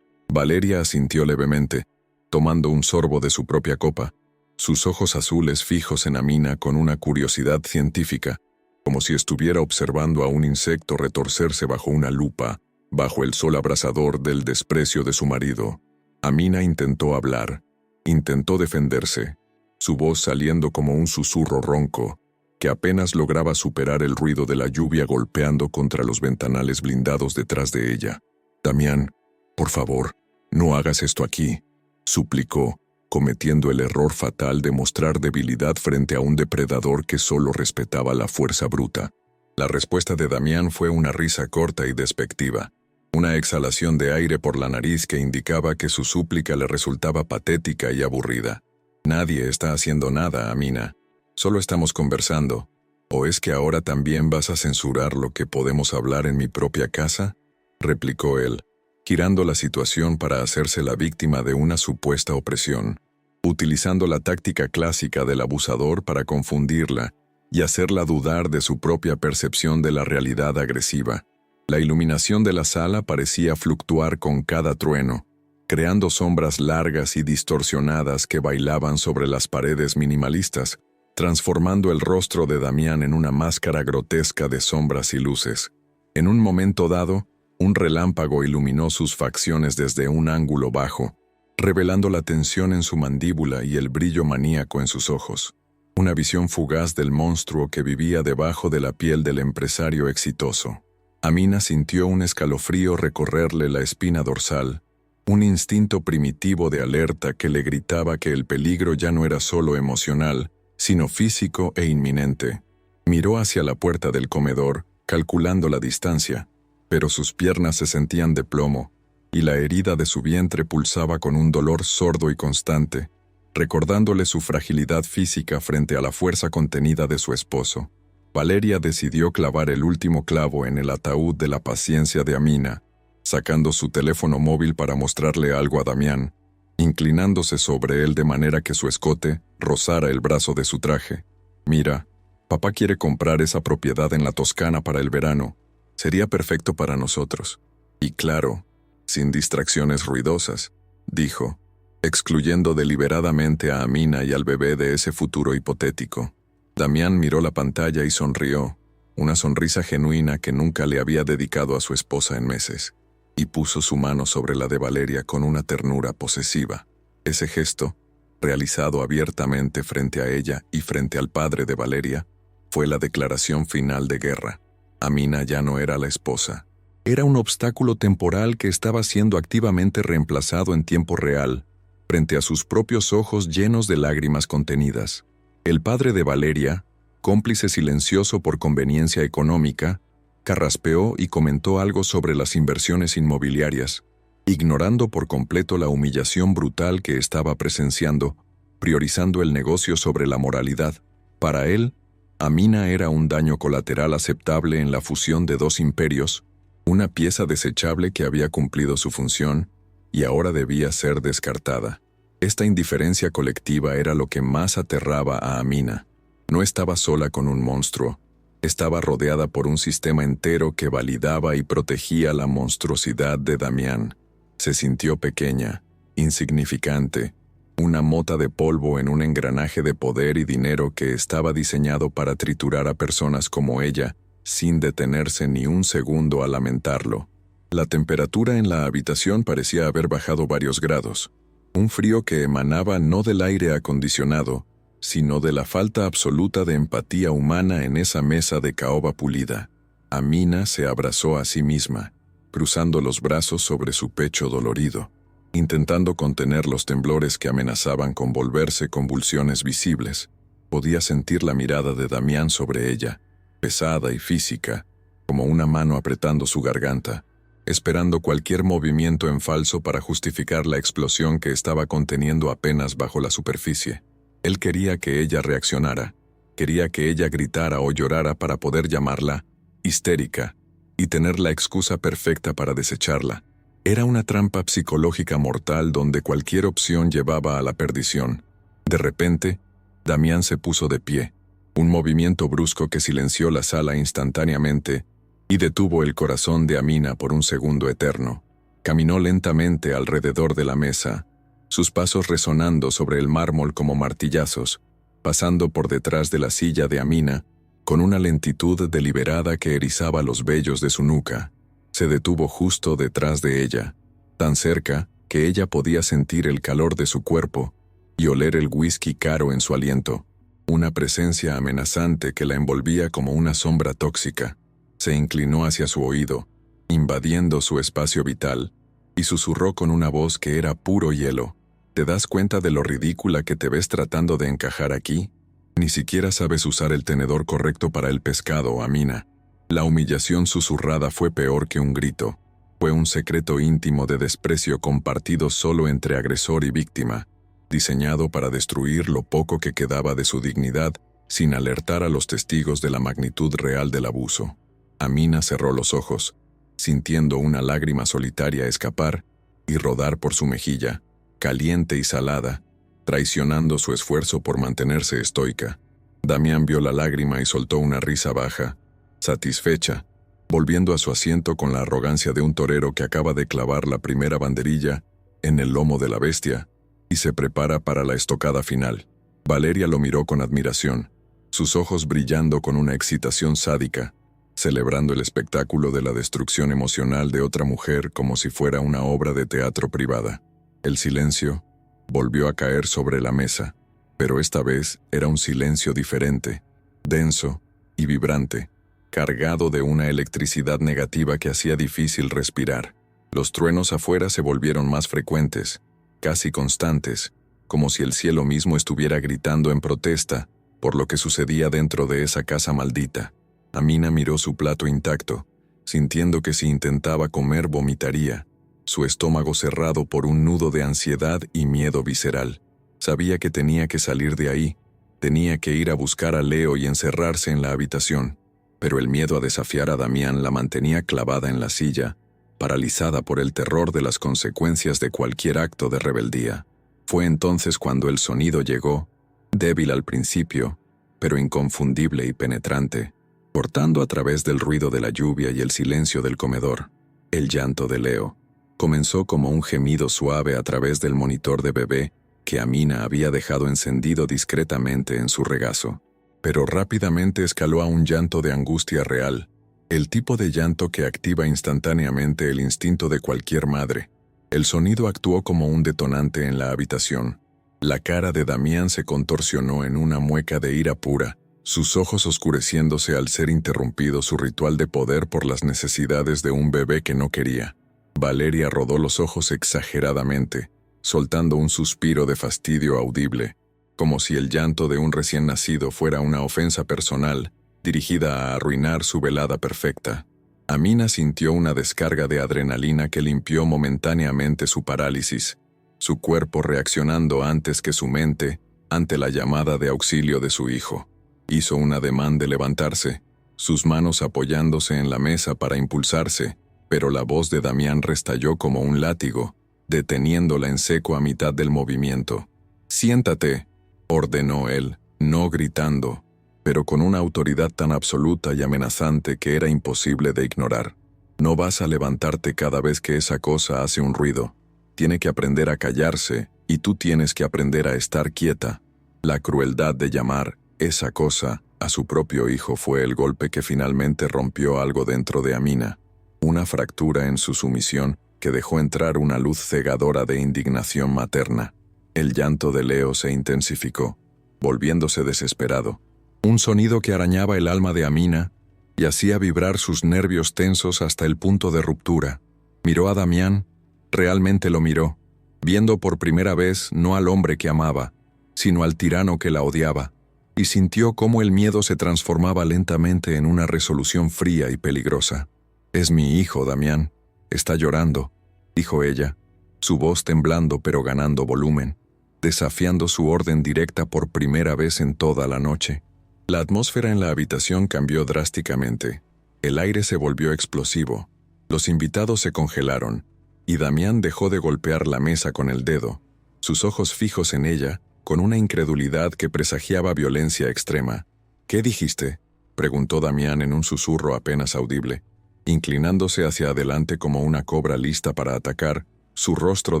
Valeria asintió levemente, tomando un sorbo de su propia copa, sus ojos azules fijos en Amina con una curiosidad científica, como si estuviera observando a un insecto retorcerse bajo una lupa, bajo el sol abrasador del desprecio de su marido. Amina intentó hablar, intentó defenderse, su voz saliendo como un susurro ronco, que apenas lograba superar el ruido de la lluvia golpeando contra los ventanales blindados detrás de ella. Damián, por favor, no hagas esto aquí, suplicó, cometiendo el error fatal de mostrar debilidad frente a un depredador que solo respetaba la fuerza bruta. La respuesta de Damián fue una risa corta y despectiva, una exhalación de aire por la nariz que indicaba que su súplica le resultaba patética y aburrida. Nadie está haciendo nada, Amina. Solo estamos conversando. ¿O es que ahora también vas a censurar lo que podemos hablar en mi propia casa? Replicó él, girando la situación para hacerse la víctima de una supuesta opresión, utilizando la táctica clásica del abusador para confundirla y hacerla dudar de su propia percepción de la realidad agresiva. La iluminación de la sala parecía fluctuar con cada trueno, creando sombras largas y distorsionadas que bailaban sobre las paredes minimalistas, transformando el rostro de Damián en una máscara grotesca de sombras y luces. En un momento dado, un relámpago iluminó sus facciones desde un ángulo bajo, revelando la tensión en su mandíbula y el brillo maníaco en sus ojos. Una visión fugaz del monstruo que vivía debajo de la piel del empresario exitoso. Amina sintió un escalofrío recorrerle la espina dorsal, un instinto primitivo de alerta que le gritaba que el peligro ya no era solo emocional, sino físico e inminente. Miró hacia la puerta del comedor, calculando la distancia, pero sus piernas se sentían de plomo, y la herida de su vientre pulsaba con un dolor sordo y constante, recordándole su fragilidad física frente a la fuerza contenida de su esposo. Valeria decidió clavar el último clavo en el ataúd de la paciencia de Amina, sacando su teléfono móvil para mostrarle algo a Damián, inclinándose sobre él de manera que su escote rozara el brazo de su traje. «Mira, papá quiere comprar esa propiedad en la Toscana para el verano. Sería perfecto para nosotros. Y claro, sin distracciones ruidosas», dijo, excluyendo deliberadamente a Amina y al bebé de ese futuro hipotético. Damián miró la pantalla y sonrió, una sonrisa genuina que nunca le había dedicado a su esposa en meses, y puso su mano sobre la de Valeria con una ternura posesiva. Ese gesto, realizado abiertamente frente a ella y frente al padre de Valeria, fue la declaración final de guerra. Amina ya no era la esposa. Era un obstáculo temporal que estaba siendo activamente reemplazado en tiempo real, frente a sus propios ojos llenos de lágrimas contenidas. El padre de Valeria, cómplice silencioso por conveniencia económica, carraspeó y comentó algo sobre las inversiones inmobiliarias, ignorando por completo la humillación brutal que estaba presenciando, priorizando el negocio sobre la moralidad. Para él, Amina era un daño colateral aceptable en la fusión de dos imperios, una pieza desechable que había cumplido su función y ahora debía ser descartada. Esta indiferencia colectiva era lo que más aterraba a Amina. No estaba sola con un monstruo, estaba rodeada por un sistema entero que validaba y protegía la monstruosidad de Damián. Se sintió pequeña, insignificante, una mota de polvo en un engranaje de poder y dinero que estaba diseñado para triturar a personas como ella, sin detenerse ni un segundo a lamentarlo. La temperatura en la habitación parecía haber bajado varios grados, un frío que emanaba no del aire acondicionado, sino de la falta absoluta de empatía humana en esa mesa de caoba pulida. Amina se abrazó a sí misma, cruzando los brazos sobre su pecho dolorido, intentando contener los temblores que amenazaban con volverse convulsiones visibles. Podía sentir la mirada de Damián sobre ella, pesada y física, como una mano apretando su garganta, esperando cualquier movimiento en falso para justificar la explosión que estaba conteniendo apenas bajo la superficie. Él quería que ella reaccionara, quería que ella gritara o llorara para poder llamarla histérica y tener la excusa perfecta para desecharla. Era una trampa psicológica mortal donde cualquier opción llevaba a la perdición. De repente, Damián se puso de pie, un movimiento brusco que silenció la sala instantáneamente y detuvo el corazón de Amina por un segundo eterno. Caminó lentamente alrededor de la mesa, sus pasos resonando sobre el mármol como martillazos, pasando por detrás de la silla de Amina, con una lentitud deliberada que erizaba los vellos de su nuca. Se detuvo justo detrás de ella, tan cerca que ella podía sentir el calor de su cuerpo y oler el whisky caro en su aliento, una presencia amenazante que la envolvía como una sombra tóxica. Se inclinó hacia su oído, invadiendo su espacio vital, y susurró con una voz que era puro hielo. ¿Te das cuenta de lo ridícula que te ves tratando de encajar aquí? Ni siquiera sabes usar el tenedor correcto para el pescado, Amina. La humillación susurrada fue peor que un grito. Fue un secreto íntimo de desprecio compartido solo entre agresor y víctima, diseñado para destruir lo poco que quedaba de su dignidad sin alertar a los testigos de la magnitud real del abuso. Amina cerró los ojos, sintiendo una lágrima solitaria escapar y rodar por su mejilla, caliente y salada, traicionando su esfuerzo por mantenerse estoica. Damián vio la lágrima y soltó una risa baja, satisfecha, volviendo a su asiento con la arrogancia de un torero que acaba de clavar la primera banderilla en el lomo de la bestia y se prepara para la estocada final. Valeria lo miró con admiración, sus ojos brillando con una excitación sádica, celebrando el espectáculo de la destrucción emocional de otra mujer como si fuera una obra de teatro privada. El silencio volvió a caer sobre la mesa, pero esta vez era un silencio diferente, denso y vibrante, cargado de una electricidad negativa que hacía difícil respirar. Los truenos afuera se volvieron más frecuentes, casi constantes, como si el cielo mismo estuviera gritando en protesta por lo que sucedía dentro de esa casa maldita. Amina miró su plato intacto, sintiendo que si intentaba comer vomitaría, su estómago cerrado por un nudo de ansiedad y miedo visceral. Sabía que tenía que salir de ahí, tenía que ir a buscar a Leo y encerrarse en la habitación, pero el miedo a desafiar a Damián la mantenía clavada en la silla, paralizada por el terror de las consecuencias de cualquier acto de rebeldía. Fue entonces cuando el sonido llegó, débil al principio, pero inconfundible y penetrante, cortando a través del ruido de la lluvia y el silencio del comedor. El llanto de Leo comenzó como un gemido suave a través del monitor de bebé que Amina había dejado encendido discretamente en su regazo, pero rápidamente escaló a un llanto de angustia real, el tipo de llanto que activa instantáneamente el instinto de cualquier madre. El sonido actuó como un detonante en la habitación. La cara de Damián se contorsionó en una mueca de ira pura, sus ojos oscureciéndose al ser interrumpido su ritual de poder por las necesidades de un bebé que no quería. Valeria rodó los ojos exageradamente, soltando un suspiro de fastidio audible, como si el llanto de un recién nacido fuera una ofensa personal, dirigida a arruinar su velada perfecta. Amina sintió una descarga de adrenalina que limpió momentáneamente su parálisis, su cuerpo reaccionando antes que su mente ante la llamada de auxilio de su hijo. Hizo un ademán de levantarse, sus manos apoyándose en la mesa para impulsarse, pero la voz de Damián restalló como un látigo, deteniéndola en seco a mitad del movimiento. «Siéntate», ordenó él, no gritando, pero con una autoridad tan absoluta y amenazante que era imposible de ignorar. «No vas a levantarte cada vez que esa cosa hace un ruido. Tiene que aprender a callarse, y tú tienes que aprender a estar quieta». La crueldad de llamar esa cosa a su propio hijo fue el golpe que finalmente rompió algo dentro de Amina, una fractura en su sumisión que dejó entrar una luz cegadora de indignación materna. El llanto de Leo se intensificó, volviéndose desesperado, un sonido que arañaba el alma de Amina y hacía vibrar sus nervios tensos hasta el punto de ruptura. Miró a Damián, realmente lo miró, viendo por primera vez no al hombre que amaba, sino al tirano que la odiaba, y sintió cómo el miedo se transformaba lentamente en una resolución fría y peligrosa. «Es mi hijo, Damián. Está llorando», dijo ella, su voz temblando pero ganando volumen, desafiando su orden directa por primera vez en toda la noche. La atmósfera en la habitación cambió drásticamente. El aire se volvió explosivo, los invitados se congelaron, y Damián dejó de golpear la mesa con el dedo, sus ojos fijos en ella, con una incredulidad que presagiaba violencia extrema. «¿Qué dijiste?», preguntó Damián en un susurro apenas audible, inclinándose hacia adelante como una cobra lista para atacar, su rostro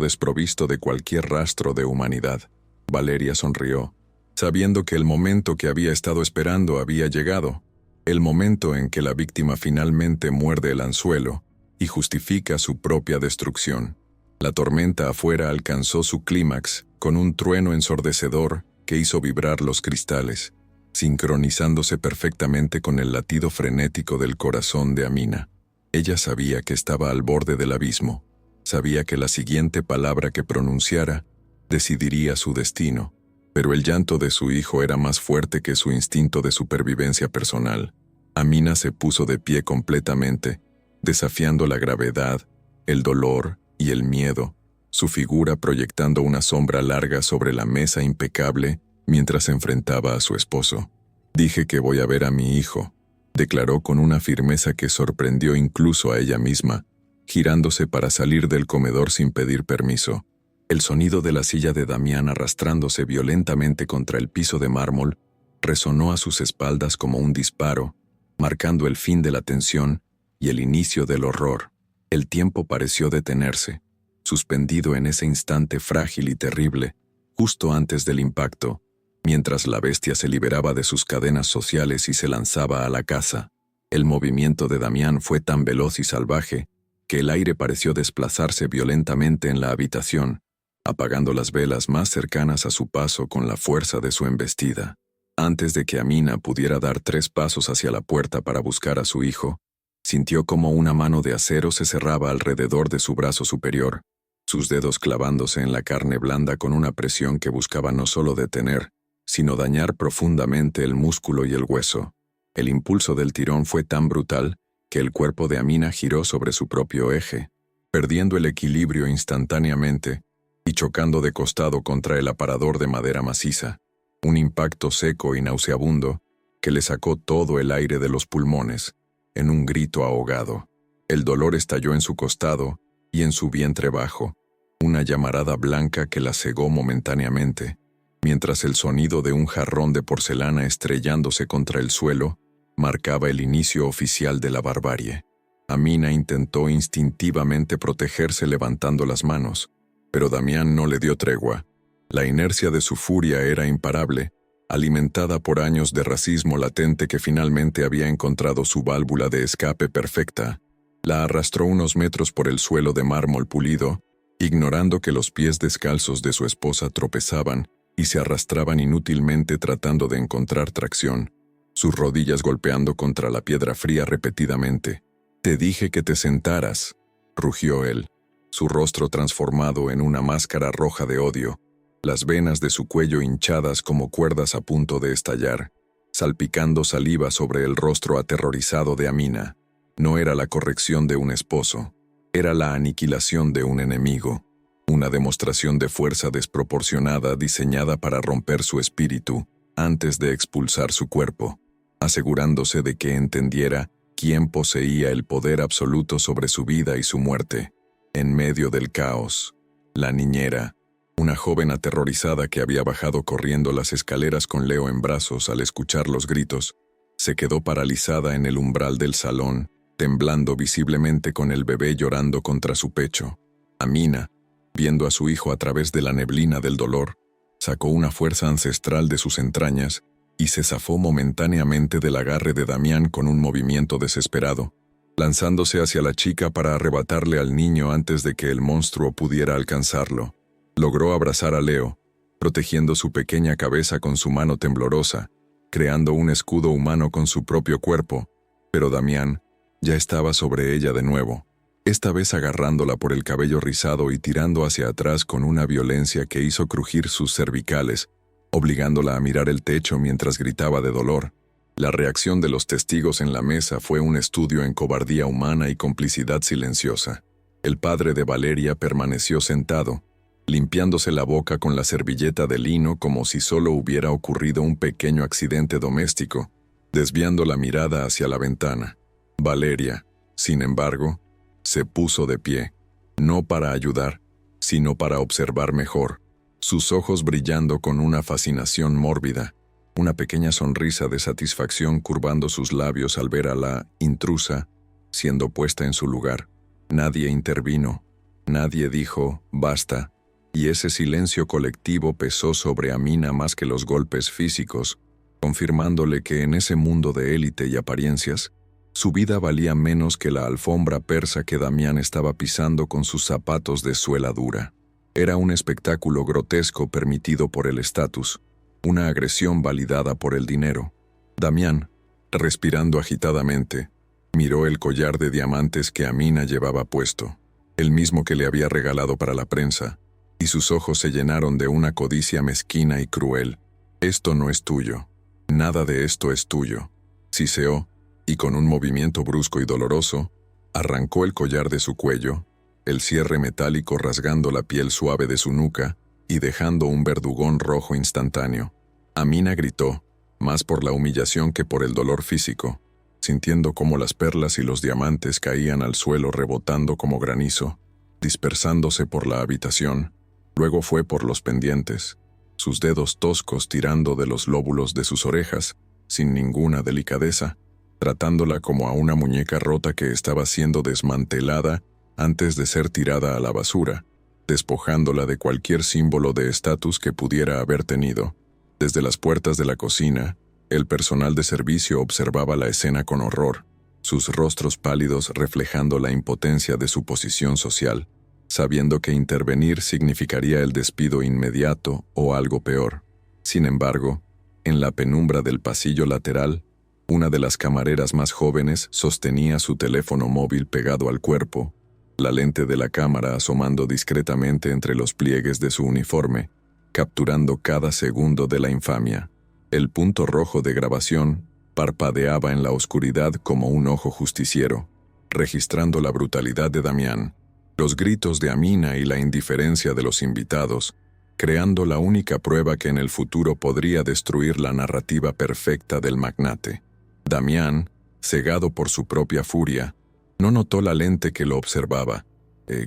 desprovisto de cualquier rastro de humanidad. Valeria sonrió, sabiendo que el momento que había estado esperando había llegado, el momento en que la víctima finalmente muerde el anzuelo y justifica su propia destrucción. La tormenta afuera alcanzó su clímax con un trueno ensordecedor que hizo vibrar los cristales, sincronizándose perfectamente con el latido frenético del corazón de Amina. Ella sabía que estaba al borde del abismo, sabía que la siguiente palabra que pronunciara decidiría su destino, pero el llanto de su hijo era más fuerte que su instinto de supervivencia personal. Amina se puso de pie completamente, desafiando la gravedad, el dolor y el miedo, su figura proyectando una sombra larga sobre la mesa impecable mientras enfrentaba a su esposo. Dije que voy a ver a mi hijo, declaró con una firmeza que sorprendió incluso a ella misma, girándose para salir del comedor sin pedir permiso. El sonido de la silla de Damián arrastrándose violentamente contra el piso de mármol resonó a sus espaldas como un disparo, marcando el fin de la tensión y el inicio del horror. El tiempo pareció detenerse, suspendido en ese instante frágil y terrible, justo antes del impacto, mientras la bestia se liberaba de sus cadenas sociales y se lanzaba a la caza. El movimiento de Damián fue tan veloz y salvaje que el aire pareció desplazarse violentamente en la habitación, apagando las velas más cercanas a su paso con la fuerza de su embestida. Antes de que Amina pudiera dar 3 pasos hacia la puerta para buscar a su hijo, sintió como una mano de acero se cerraba alrededor de su brazo superior, sus dedos clavándose en la carne blanda con una presión que buscaba no solo detener, sino dañar profundamente el músculo y el hueso. El impulso del tirón fue tan brutal que el cuerpo de Amina giró sobre su propio eje, perdiendo el equilibrio instantáneamente y chocando de costado contra el aparador de madera maciza, un impacto seco y nauseabundo que le sacó todo el aire de los pulmones, en un grito ahogado. El dolor estalló en su costado y en su vientre bajo, una llamarada blanca que la cegó momentáneamente, mientras el sonido de un jarrón de porcelana estrellándose contra el suelo marcaba el inicio oficial de la barbarie. Amina intentó instintivamente protegerse levantando las manos, pero Damián no le dio tregua. La inercia de su furia era imparable, alimentada por años de racismo latente que finalmente había encontrado su válvula de escape perfecta. La arrastró unos metros por el suelo de mármol pulido, ignorando que los pies descalzos de su esposa tropezaban y se arrastraban inútilmente tratando de encontrar tracción, sus rodillas golpeando contra la piedra fría repetidamente. «Te dije que te sentaras», rugió él, su rostro transformado en una máscara roja de odio, las venas de su cuello hinchadas como cuerdas a punto de estallar, salpicando saliva sobre el rostro aterrorizado de Amina. No era la corrección de un esposo, era la aniquilación de un enemigo, una demostración de fuerza desproporcionada diseñada para romper su espíritu antes de expulsar su cuerpo, asegurándose de que entendiera quién poseía el poder absoluto sobre su vida y su muerte. En medio del caos, la niñera, una joven aterrorizada que había bajado corriendo las escaleras con Leo en brazos al escuchar los gritos, se quedó paralizada en el umbral del salón, temblando visiblemente con el bebé llorando contra su pecho. Amina, viendo a su hijo a través de la neblina del dolor, sacó una fuerza ancestral de sus entrañas y se zafó momentáneamente del agarre de Damián con un movimiento desesperado, lanzándose hacia la chica para arrebatarle al niño antes de que el monstruo pudiera alcanzarlo. Logró abrazar a Leo, protegiendo su pequeña cabeza con su mano temblorosa, creando un escudo humano con su propio cuerpo, pero Damián ya estaba sobre ella de nuevo, esta vez agarrándola por el cabello rizado y tirando hacia atrás con una violencia que hizo crujir sus cervicales, obligándola a mirar el techo mientras gritaba de dolor. La reacción de los testigos en la mesa fue un estudio en cobardía humana y complicidad silenciosa. El padre de Valeria permaneció sentado, limpiándose la boca con la servilleta de lino como si solo hubiera ocurrido un pequeño accidente doméstico, desviando la mirada hacia la ventana. Valeria, sin embargo, se puso de pie, no para ayudar, sino para observar mejor, sus ojos brillando con una fascinación mórbida, una pequeña sonrisa de satisfacción curvando sus labios al ver a la intrusa siendo puesta en su lugar. Nadie intervino, nadie dijo «basta», y ese silencio colectivo pesó sobre Amina más que los golpes físicos, confirmándole que en ese mundo de élite y apariencias, su vida valía menos que la alfombra persa que Damián estaba pisando con sus zapatos de suela dura. Era un espectáculo grotesco permitido por el estatus, una agresión validada por el dinero. Damián, respirando agitadamente, miró el collar de diamantes que Amina llevaba puesto, el mismo que le había regalado para la prensa, y sus ojos se llenaron de una codicia mezquina y cruel. «Esto no es tuyo. Nada de esto es tuyo», siseó, y con un movimiento brusco y doloroso, arrancó el collar de su cuello, el cierre metálico rasgando la piel suave de su nuca y dejando un verdugón rojo instantáneo. Amina gritó, más por la humillación que por el dolor físico, sintiendo cómo las perlas y los diamantes caían al suelo rebotando como granizo, dispersándose por la habitación. Luego fue por los pendientes, sus dedos toscos tirando de los lóbulos de sus orejas, sin ninguna delicadeza, tratándola como a una muñeca rota que estaba siendo desmantelada antes de ser tirada a la basura, despojándola de cualquier símbolo de estatus que pudiera haber tenido. Desde las puertas de la cocina, el personal de servicio observaba la escena con horror, sus rostros pálidos reflejando la impotencia de su posición social, sabiendo que intervenir significaría el despido inmediato o algo peor. Sin embargo, en la penumbra del pasillo lateral, una de las camareras más jóvenes sostenía su teléfono móvil pegado al cuerpo, la lente de la cámara asomando discretamente entre los pliegues de su uniforme, capturando cada segundo de la infamia. El punto rojo de grabación parpadeaba en la oscuridad como un ojo justiciero, registrando la brutalidad de Damián, los gritos de Amina y la indiferencia de los invitados, creando la única prueba que en el futuro podría destruir la narrativa perfecta del magnate. Damián, cegado por su propia furia, no notó la lente que lo observaba,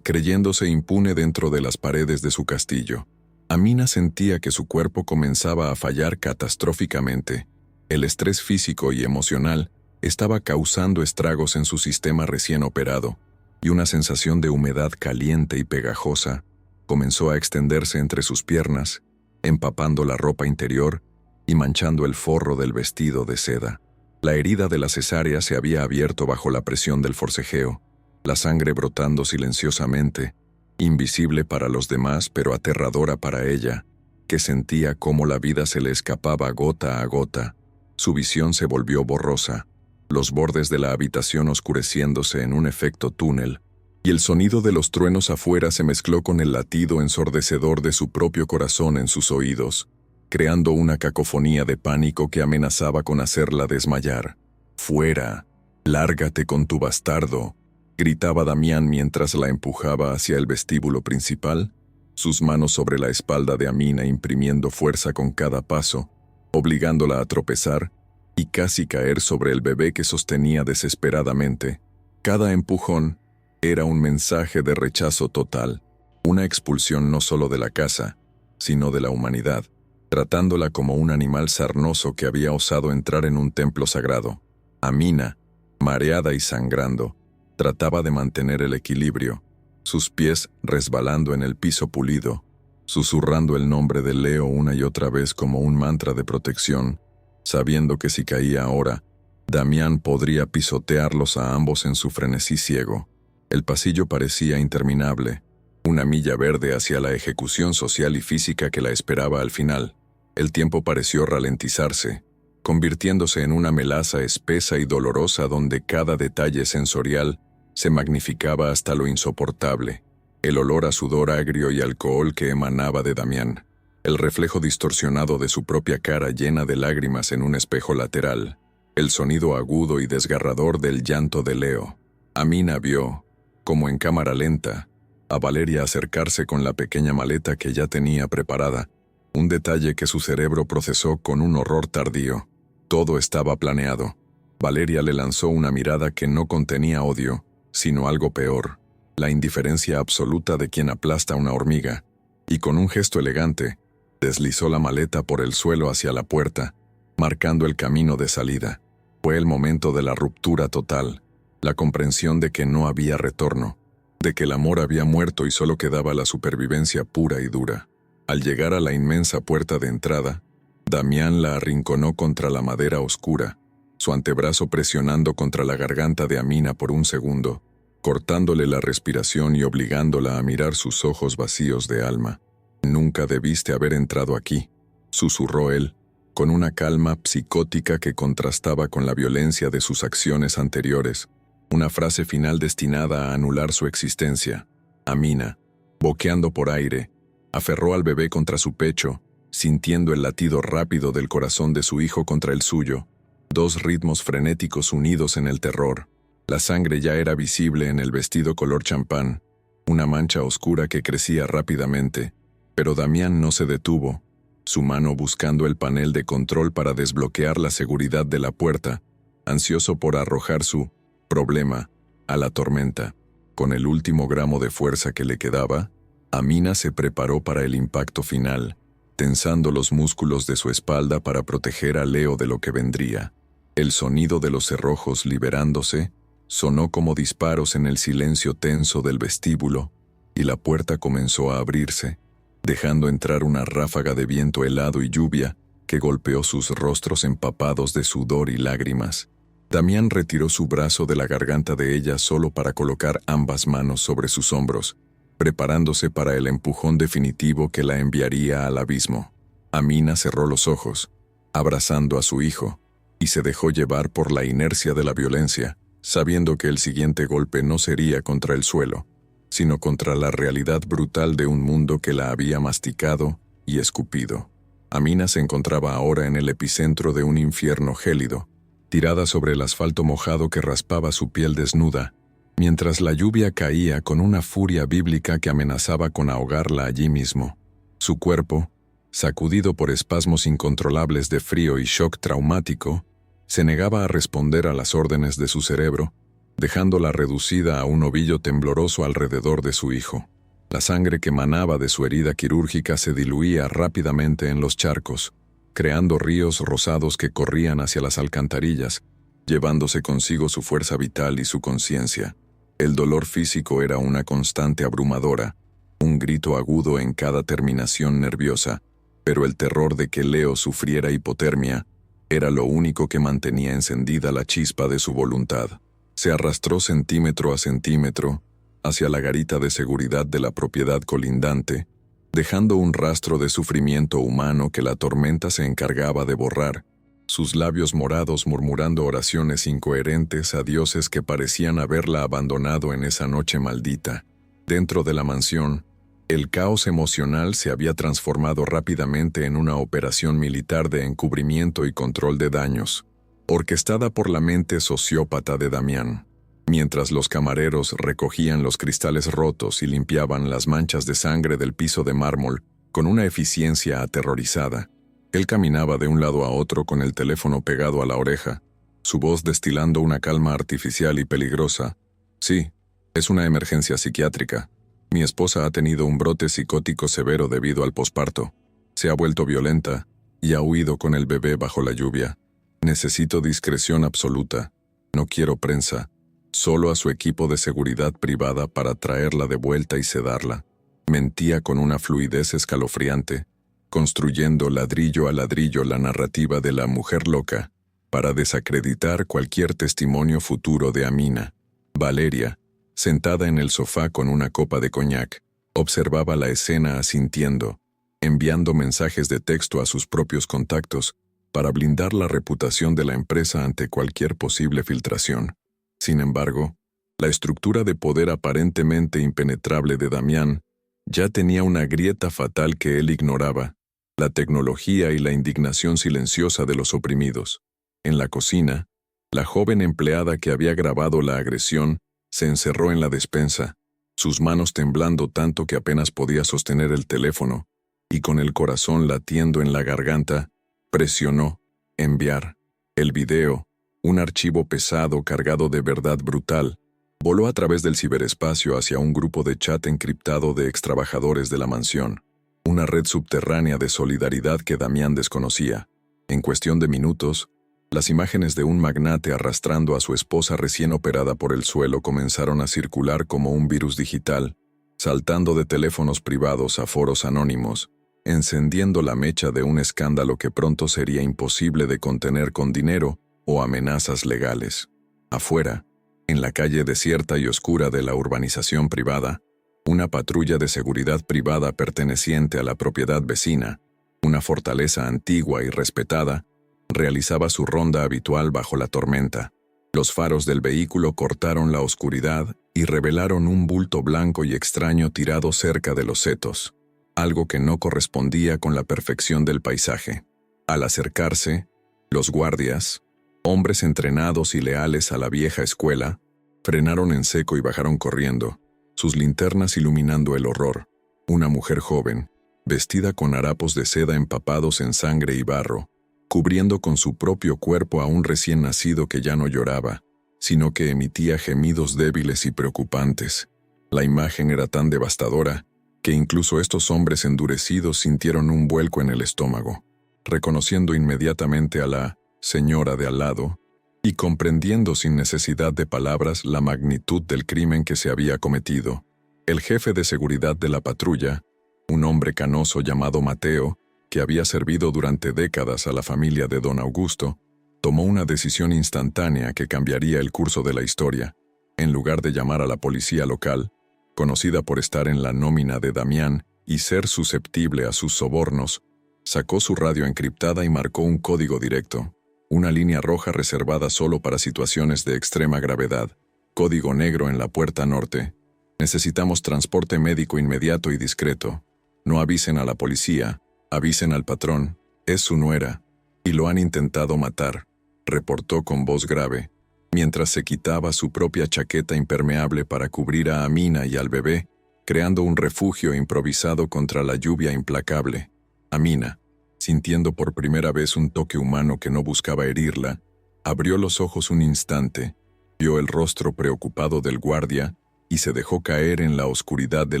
creyéndose impune dentro de las paredes de su castillo. Amina sentía que su cuerpo comenzaba a fallar catastróficamente. El estrés físico y emocional estaba causando estragos en su sistema recién operado, y una sensación de humedad caliente y pegajosa comenzó a extenderse entre sus piernas, empapando la ropa interior y manchando el forro del vestido de seda. La herida de la cesárea se había abierto bajo la presión del forcejeo, la sangre brotando silenciosamente, invisible para los demás pero aterradora para ella, que sentía cómo la vida se le escapaba gota a gota. Su visión se volvió borrosa, los bordes de la habitación oscureciéndose en un efecto túnel, y el sonido de los truenos afuera se mezcló con el latido ensordecedor de su propio corazón en sus oídos, creando una cacofonía de pánico que amenazaba con hacerla desmayar. «¡Fuera! ¡Lárgate con tu bastardo!», gritaba Damián mientras la empujaba hacia el vestíbulo principal, sus manos sobre la espalda de Amina imprimiendo fuerza con cada paso, obligándola a tropezar y casi caer sobre el bebé que sostenía desesperadamente. Cada empujón era un mensaje de rechazo total, una expulsión no solo de la casa, sino de la humanidad, tratándola como un animal sarnoso que había osado entrar en un templo sagrado. Amina, mareada y sangrando, trataba de mantener el equilibrio, sus pies resbalando en el piso pulido, susurrando el nombre de Leo una y otra vez como un mantra de protección, sabiendo que si caía ahora, Damián podría pisotearlos a ambos en su frenesí ciego. El pasillo parecía interminable, una milla verde hacia la ejecución social y física que la esperaba al final. El tiempo pareció ralentizarse, convirtiéndose en una melaza espesa y dolorosa donde cada detalle sensorial se magnificaba hasta lo insoportable. El olor a sudor agrio y alcohol que emanaba de Damián, el reflejo distorsionado de su propia cara llena de lágrimas en un espejo lateral, el sonido agudo y desgarrador del llanto de Leo. Amina vio, como en cámara lenta, a Valeria acercarse con la pequeña maleta que ya tenía preparada, un detalle que su cerebro procesó con un horror tardío. Todo estaba planeado. Valeria le lanzó una mirada que no contenía odio, sino algo peor, la indiferencia absoluta de quien aplasta una hormiga, y con un gesto elegante, deslizó la maleta por el suelo hacia la puerta, marcando el camino de salida. Fue el momento de la ruptura total, la comprensión de que no había retorno, de que el amor había muerto y solo quedaba la supervivencia pura y dura. Al llegar a la inmensa puerta de entrada, Damián la arrinconó contra la madera oscura, su antebrazo presionando contra la garganta de Amina por un segundo, cortándole la respiración y obligándola a mirar sus ojos vacíos de alma. «Nunca debiste haber entrado aquí», susurró él, con una calma psicótica que contrastaba con la violencia de sus acciones anteriores, una frase final destinada a anular su existencia. Amina, boqueando por aire, aferró al bebé contra su pecho, sintiendo el latido rápido del corazón de su hijo contra el suyo, dos ritmos frenéticos unidos en el terror. La sangre ya era visible en el vestido color champán, una mancha oscura que crecía rápidamente, pero Damián no se detuvo. su mano buscando el panel de control para desbloquear la seguridad de la puerta, ansioso por arrojar su problema a la tormenta. Con el último gramo de fuerza que le quedaba, Amina se preparó para el impacto final, tensando los músculos de su espalda para proteger a Leo de lo que vendría. El sonido de los cerrojos liberándose sonó como disparos en el silencio tenso del vestíbulo, y la puerta comenzó a abrirse, dejando entrar una ráfaga de viento helado y lluvia que golpeó sus rostros empapados de sudor y lágrimas. Damián retiró su brazo de la garganta de ella solo para colocar ambas manos sobre sus hombros, preparándose para el empujón definitivo que la enviaría al abismo. Amina cerró los ojos, abrazando a su hijo, y se dejó llevar por la inercia de la violencia, sabiendo que el siguiente golpe no sería contra el suelo, sino contra la realidad brutal de un mundo que la había masticado y escupido. Amina se encontraba ahora en el epicentro de un infierno gélido, tirada sobre el asfalto mojado que raspaba su piel desnuda, mientras la lluvia caía con una furia bíblica que amenazaba con ahogarla allí mismo. Su cuerpo, sacudido por espasmos incontrolables de frío y shock traumático, se negaba a responder a las órdenes de su cerebro, dejándola reducida a un ovillo tembloroso alrededor de su hijo. La sangre que manaba de su herida quirúrgica se diluía rápidamente en los charcos, creando ríos rosados que corrían hacia las alcantarillas, llevándose consigo su fuerza vital y su conciencia. El dolor físico era una constante abrumadora, un grito agudo en cada terminación nerviosa, pero el terror de que Leo sufriera hipotermia era lo único que mantenía encendida la chispa de su voluntad. Se arrastró centímetro a centímetro hacia la garita de seguridad de la propiedad colindante, dejando un rastro de sufrimiento humano que la tormenta se encargaba de borrar, sus labios morados murmurando oraciones incoherentes a dioses que parecían haberla abandonado en esa noche maldita. Dentro de la mansión, el caos emocional se había transformado rápidamente en una operación militar de encubrimiento y control de daños, orquestada por la mente sociópata de Damián. Mientras los camareros recogían los cristales rotos y limpiaban las manchas de sangre del piso de mármol con una eficiencia aterrorizada, él caminaba de un lado a otro con el teléfono pegado a la oreja, su voz destilando una calma artificial y peligrosa. Sí, es una emergencia psiquiátrica. Mi esposa ha tenido un brote psicótico severo debido al posparto. Se ha vuelto violenta y ha huido con el bebé bajo la lluvia. Necesito discreción absoluta. No quiero prensa. Solo a su equipo de seguridad privada para traerla de vuelta y sedarla. Mentía con una fluidez escalofriante, construyendo ladrillo a ladrillo la narrativa de la mujer loca, para desacreditar cualquier testimonio futuro de Amina. Valeria, sentada en el sofá con una copa de coñac, observaba la escena asintiendo, enviando mensajes de texto a sus propios contactos para blindar la reputación de la empresa ante cualquier posible filtración. Sin embargo, la estructura de poder aparentemente impenetrable de Damián ya tenía una grieta fatal que él ignoraba: la tecnología y la indignación silenciosa de los oprimidos. En la cocina, la joven empleada que había grabado la agresión se encerró en la despensa, sus manos temblando tanto que apenas podía sostener el teléfono, y con el corazón latiendo en la garganta, presionó enviar. El video, un archivo pesado cargado de verdad brutal, voló a través del ciberespacio hacia un grupo de chat encriptado de extrabajadores de la mansión, una red subterránea de solidaridad que Damián desconocía. En cuestión de minutos, las imágenes de un magnate arrastrando a su esposa recién operada por el suelo comenzaron a circular como un virus digital, saltando de teléfonos privados a foros anónimos, encendiendo la mecha de un escándalo que pronto sería imposible de contener con dinero o amenazas legales. Afuera, en la calle desierta y oscura de la urbanización privada, una patrulla de seguridad privada perteneciente a la propiedad vecina, una fortaleza antigua y respetada, realizaba su ronda habitual bajo la tormenta. Los faros del vehículo cortaron la oscuridad y revelaron un bulto blanco y extraño tirado cerca de los setos, algo que no correspondía con la perfección del paisaje. Al acercarse, los guardias, hombres entrenados y leales a la vieja escuela, frenaron en seco y bajaron corriendo, sus linternas iluminando el horror. Una mujer joven, vestida con harapos de seda empapados en sangre y barro, cubriendo con su propio cuerpo a un recién nacido que ya no lloraba, sino que emitía gemidos débiles y preocupantes. La imagen era tan devastadora que incluso estos hombres endurecidos sintieron un vuelco en el estómago, reconociendo inmediatamente a la señora de al lado y comprendiendo sin necesidad de palabras la magnitud del crimen que se había cometido. El jefe de seguridad de la patrulla, un hombre canoso llamado Mateo, que había servido durante décadas a la familia de don Augusto, tomó una decisión instantánea que cambiaría el curso de la historia. En lugar de llamar a la policía local, conocida por estar en la nómina de Damián y ser susceptible a sus sobornos, sacó su radio encriptada y marcó un código directo, una línea roja reservada solo para situaciones de extrema gravedad, código negro en la puerta norte. Necesitamos transporte médico inmediato y discreto. No avisen a la policía, avisen al patrón, es su nuera, y lo han intentado matar, reportó con voz grave, mientras se quitaba su propia chaqueta impermeable para cubrir a Amina y al bebé, creando un refugio improvisado contra la lluvia implacable. Amina, sintiendo por primera vez un toque humano que no buscaba herirla, abrió los ojos un instante, vio el rostro preocupado del guardia y se dejó caer en la oscuridad de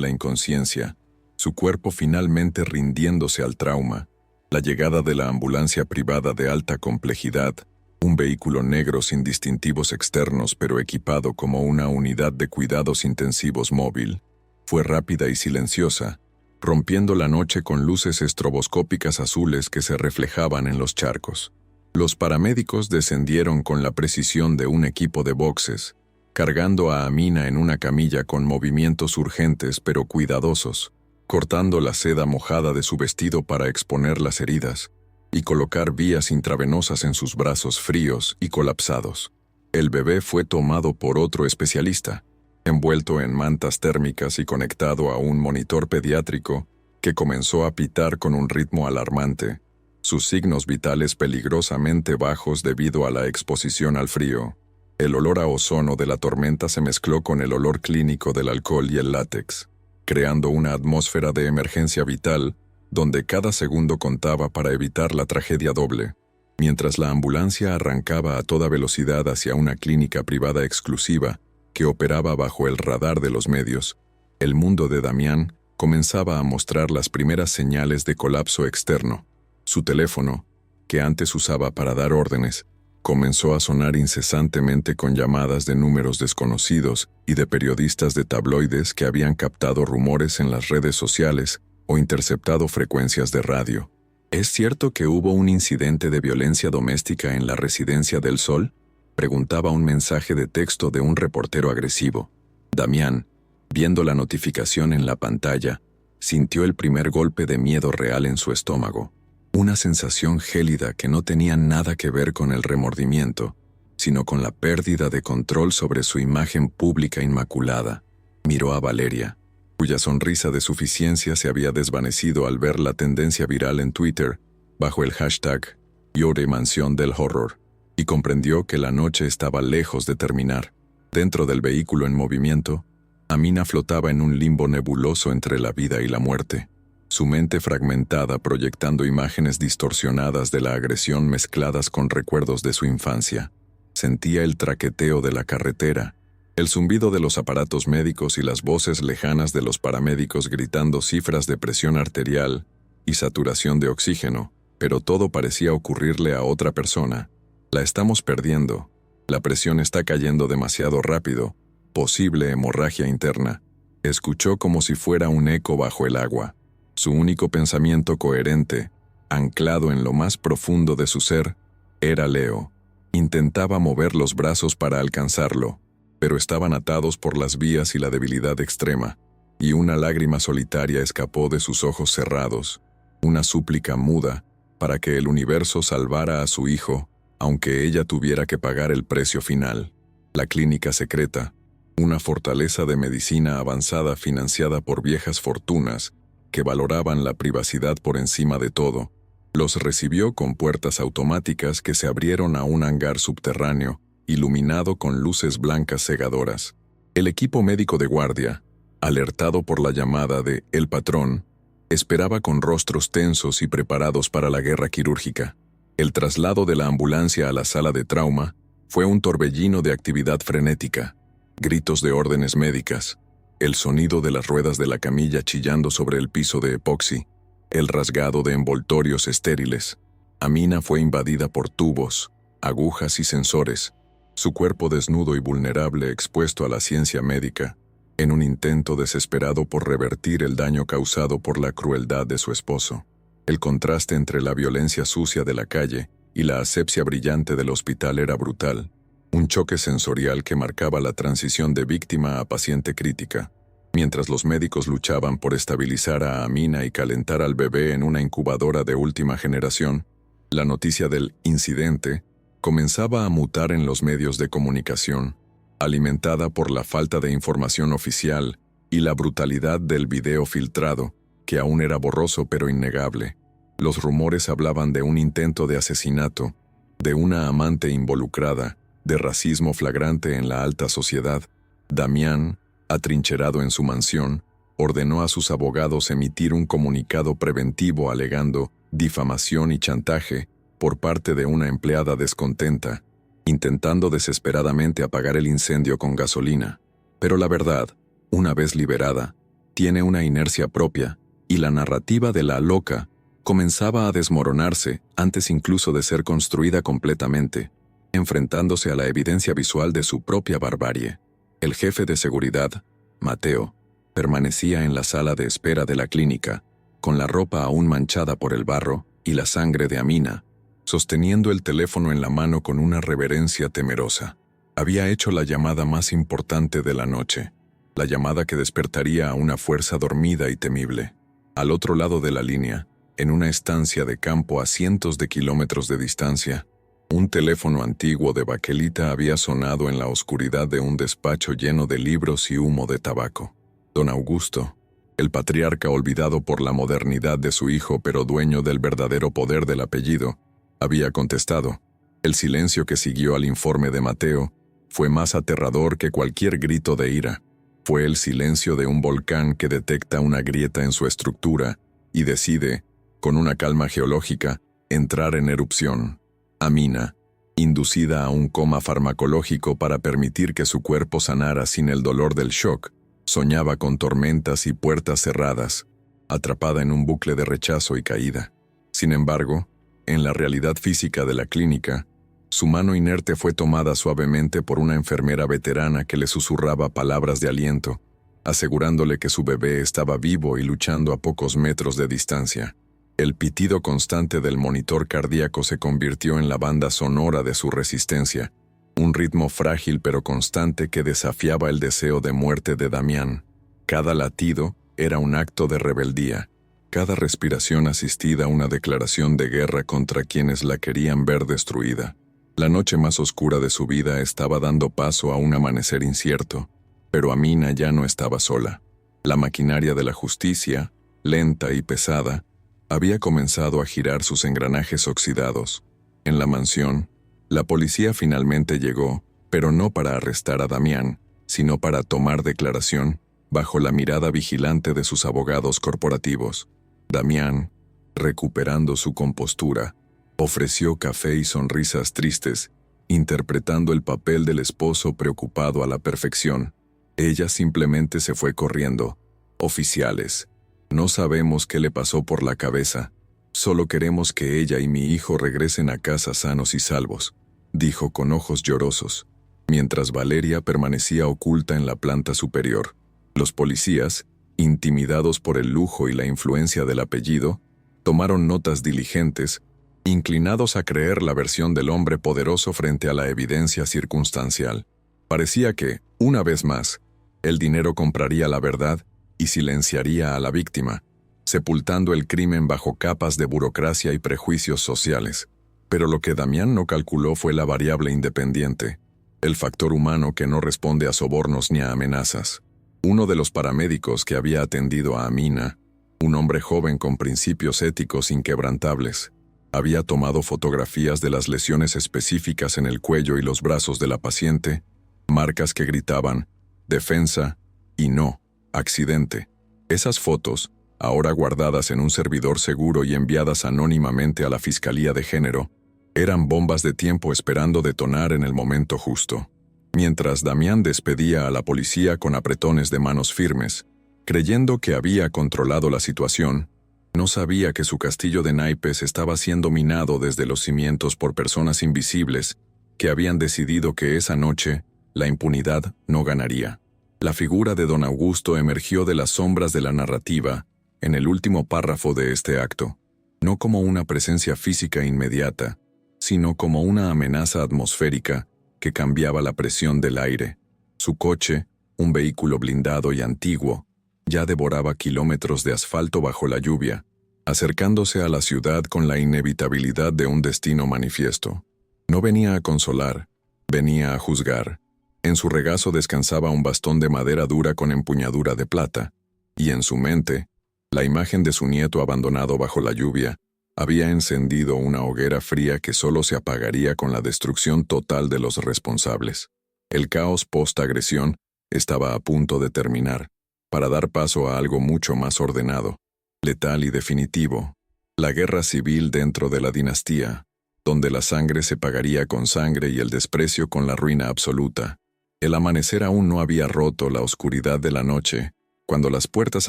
la inconsciencia, su cuerpo finalmente rindiéndose al trauma. La llegada de la ambulancia privada de alta complejidad, un vehículo negro sin distintivos externos pero equipado como una unidad de cuidados intensivos móvil, fue rápida y silenciosa, rompiendo la noche con luces estroboscópicas azules que se reflejaban en los charcos. Los paramédicos descendieron con la precisión de un equipo de boxes, cargando a Amina en una camilla con movimientos urgentes pero cuidadosos, cortando la seda mojada de su vestido para exponer las heridas y colocar vías intravenosas en sus brazos fríos y colapsados. El bebé fue tomado por otro especialista, envuelto en mantas térmicas y conectado a un monitor pediátrico que comenzó a pitar con un ritmo alarmante, sus signos vitales peligrosamente bajos debido a la exposición al frío. El olor a ozono de la tormenta se mezcló con el olor clínico del alcohol y el látex, creando una atmósfera de emergencia vital donde cada segundo contaba para evitar la tragedia doble. Mientras la ambulancia arrancaba a toda velocidad hacia una clínica privada exclusiva que operaba bajo el radar de los medios, el mundo de Damián comenzaba a mostrar las primeras señales de colapso externo. Su teléfono, que antes usaba para dar órdenes, comenzó a sonar incesantemente con llamadas de números desconocidos y de periodistas de tabloides que habían captado rumores en las redes sociales o interceptado frecuencias de radio. ¿Es cierto que hubo un incidente de violencia doméstica en la Residencia del Sol?, preguntaba un mensaje de texto de un reportero agresivo. Damián, viendo la notificación en la pantalla, sintió el primer golpe de miedo real en su estómago. Una sensación gélida que no tenía nada que ver con el remordimiento, sino con la pérdida de control sobre su imagen pública inmaculada. Miró a Valeria, cuya sonrisa de suficiencia se había desvanecido al ver la tendencia viral en Twitter bajo el hashtag Llore Mansión del Horror, y comprendió que la noche estaba lejos de terminar. Dentro del vehículo en movimiento, Amina flotaba en un limbo nebuloso entre la vida y la muerte, su mente fragmentada proyectando imágenes distorsionadas de la agresión mezcladas con recuerdos de su infancia. Sentía el traqueteo de la carretera, el zumbido de los aparatos médicos y las voces lejanas de los paramédicos gritando cifras de presión arterial y saturación de oxígeno, pero todo parecía ocurrirle a otra persona. La estamos perdiendo. La presión está cayendo demasiado rápido. Posible hemorragia interna. Escuchó como si fuera un eco bajo el agua. Su único pensamiento coherente, anclado en lo más profundo de su ser, era Leo. Intentaba mover los brazos para alcanzarlo, pero estaban atados por las vías y la debilidad extrema, y una lágrima solitaria escapó de sus ojos cerrados, una súplica muda para que el universo salvara a su hijo, aunque ella tuviera que pagar el precio final. La clínica secreta, una fortaleza de medicina avanzada financiada por viejas fortunas que valoraban la privacidad por encima de todo, los recibió con puertas automáticas que se abrieron a un hangar subterráneo, iluminado con luces blancas cegadoras. El equipo médico de guardia, alertado por la llamada de El Patrón, Esperaba con rostros tensos y preparados para la guerra quirúrgica. El traslado de la ambulancia a la sala de trauma fue un torbellino de actividad frenética, gritos de órdenes médicas, el sonido de las ruedas de la camilla chillando sobre el piso de epoxi, el rasgado de envoltorios estériles. Amina fue invadida por tubos, agujas y sensores, su cuerpo desnudo y vulnerable expuesto a la ciencia médica, en un intento desesperado por revertir el daño causado por la crueldad de su esposo. El contraste entre la violencia sucia de la calle y la asepsia brillante del hospital era brutal, un choque sensorial que marcaba la transición de víctima a paciente crítica. Mientras los médicos luchaban por estabilizar a Amina y calentar al bebé en una incubadora de última generación, la noticia del incidente comenzaba a mutar en los medios de comunicación, alimentada por la falta de información oficial y la brutalidad del video filtrado, que aún era borroso pero innegable. Los rumores hablaban de un intento de asesinato, de una amante involucrada, de racismo flagrante en la alta sociedad. Damián, atrincherado en su mansión, ordenó a sus abogados emitir un comunicado preventivo alegando difamación y chantaje por parte de una empleada descontenta, intentando desesperadamente apagar el incendio con gasolina. Pero la verdad, una vez liberada, tiene una inercia propia, y la narrativa de la loca comenzaba a desmoronarse antes incluso de ser construida completamente, enfrentándose a la evidencia visual de su propia barbarie. El jefe de seguridad, Mateo, permanecía en la sala de espera de la clínica, con la ropa aún manchada por el barro y la sangre de Amina, sosteniendo el teléfono en la mano con una reverencia temerosa. Había hecho la llamada más importante de la noche, la llamada que despertaría a una fuerza dormida y temible. Al otro lado de la línea, en una estancia de campo a cientos de kilómetros de distancia, un teléfono antiguo de baquelita había sonado en la oscuridad de un despacho lleno de libros y humo de tabaco. Don Augusto, el patriarca olvidado por la modernidad de su hijo pero dueño del verdadero poder del apellido, había contestado. El silencio que siguió al informe de Mateo fue más aterrador que cualquier grito de ira. Fue el silencio de un volcán que detecta una grieta en su estructura y decide, con una calma geológica, entrar en erupción. Amina, inducida a un coma farmacológico para permitir que su cuerpo sanara sin el dolor del shock, soñaba con tormentas y puertas cerradas, atrapada en un bucle de rechazo y caída. Sin embargo, en la realidad física de la clínica, su mano inerte fue tomada suavemente por una enfermera veterana que le susurraba palabras de aliento, asegurándole que su bebé estaba vivo y luchando a pocos metros de distancia. El pitido constante del monitor cardíaco se convirtió en la banda sonora de su resistencia, un ritmo frágil pero constante que desafiaba el deseo de muerte de Damián. Cada latido era un acto de rebeldía, cada respiración asistida a una declaración de guerra contra quienes la querían ver destruida. La noche más oscura de su vida estaba dando paso a un amanecer incierto, pero Amina ya no estaba sola. La maquinaria de la justicia, lenta y pesada, había comenzado a girar sus engranajes oxidados. En la mansión, la policía finalmente llegó, pero no para arrestar a Damián, sino para tomar declaración bajo la mirada vigilante de sus abogados corporativos. Damián, recuperando su compostura, ofreció café y sonrisas tristes, interpretando el papel del esposo preocupado a la perfección. Ella simplemente se fue corriendo. Oficiales, no sabemos qué le pasó por la cabeza. Solo queremos que ella y mi hijo regresen a casa sanos y salvos, dijo con ojos llorosos, mientras Valeria permanecía oculta en la planta superior. Los policías, intimidados por el lujo y la influencia del apellido, tomaron notas diligentes, inclinados a creer la versión del hombre poderoso frente a la evidencia circunstancial. Parecía que, una vez más, el dinero compraría la verdad y silenciaría a la víctima, sepultando el crimen bajo capas de burocracia y prejuicios sociales. Pero lo que Damián no calculó fue la variable independiente, el factor humano que no responde a sobornos ni a amenazas. Uno de los paramédicos que había atendido a Amina, un hombre joven con principios éticos inquebrantables, había tomado fotografías de las lesiones específicas en el cuello y los brazos de la paciente, marcas que gritaban, defensa y no, accidente. Esas fotos, ahora guardadas en un servidor seguro y enviadas anónimamente a la Fiscalía de Género, eran bombas de tiempo esperando detonar en el momento justo. Mientras Damián despedía a la policía con apretones de manos firmes, creyendo que había controlado la situación, no sabía que su castillo de naipes estaba siendo minado desde los cimientos por personas invisibles que habían decidido que esa noche la impunidad no ganaría. La figura de don Augusto emergió de las sombras de la narrativa en el último párrafo de este acto, no como una presencia física inmediata, sino como una amenaza atmosférica que cambiaba la presión del aire. Su coche, un vehículo blindado y antiguo, ya devoraba kilómetros de asfalto bajo la lluvia, acercándose a la ciudad con la inevitabilidad de un destino manifiesto. No venía a consolar, venía a juzgar. En su regazo descansaba un bastón de madera dura con empuñadura de plata, y en su mente, la imagen de su nieto abandonado bajo la lluvia había encendido una hoguera fría que solo se apagaría con la destrucción total de los responsables. El caos post-agresión estaba a punto de terminar, para dar paso a algo mucho más ordenado, letal y definitivo, la guerra civil dentro de la dinastía, donde la sangre se pagaría con sangre y el desprecio con la ruina absoluta. El amanecer aún no había roto la oscuridad de la noche, cuando las puertas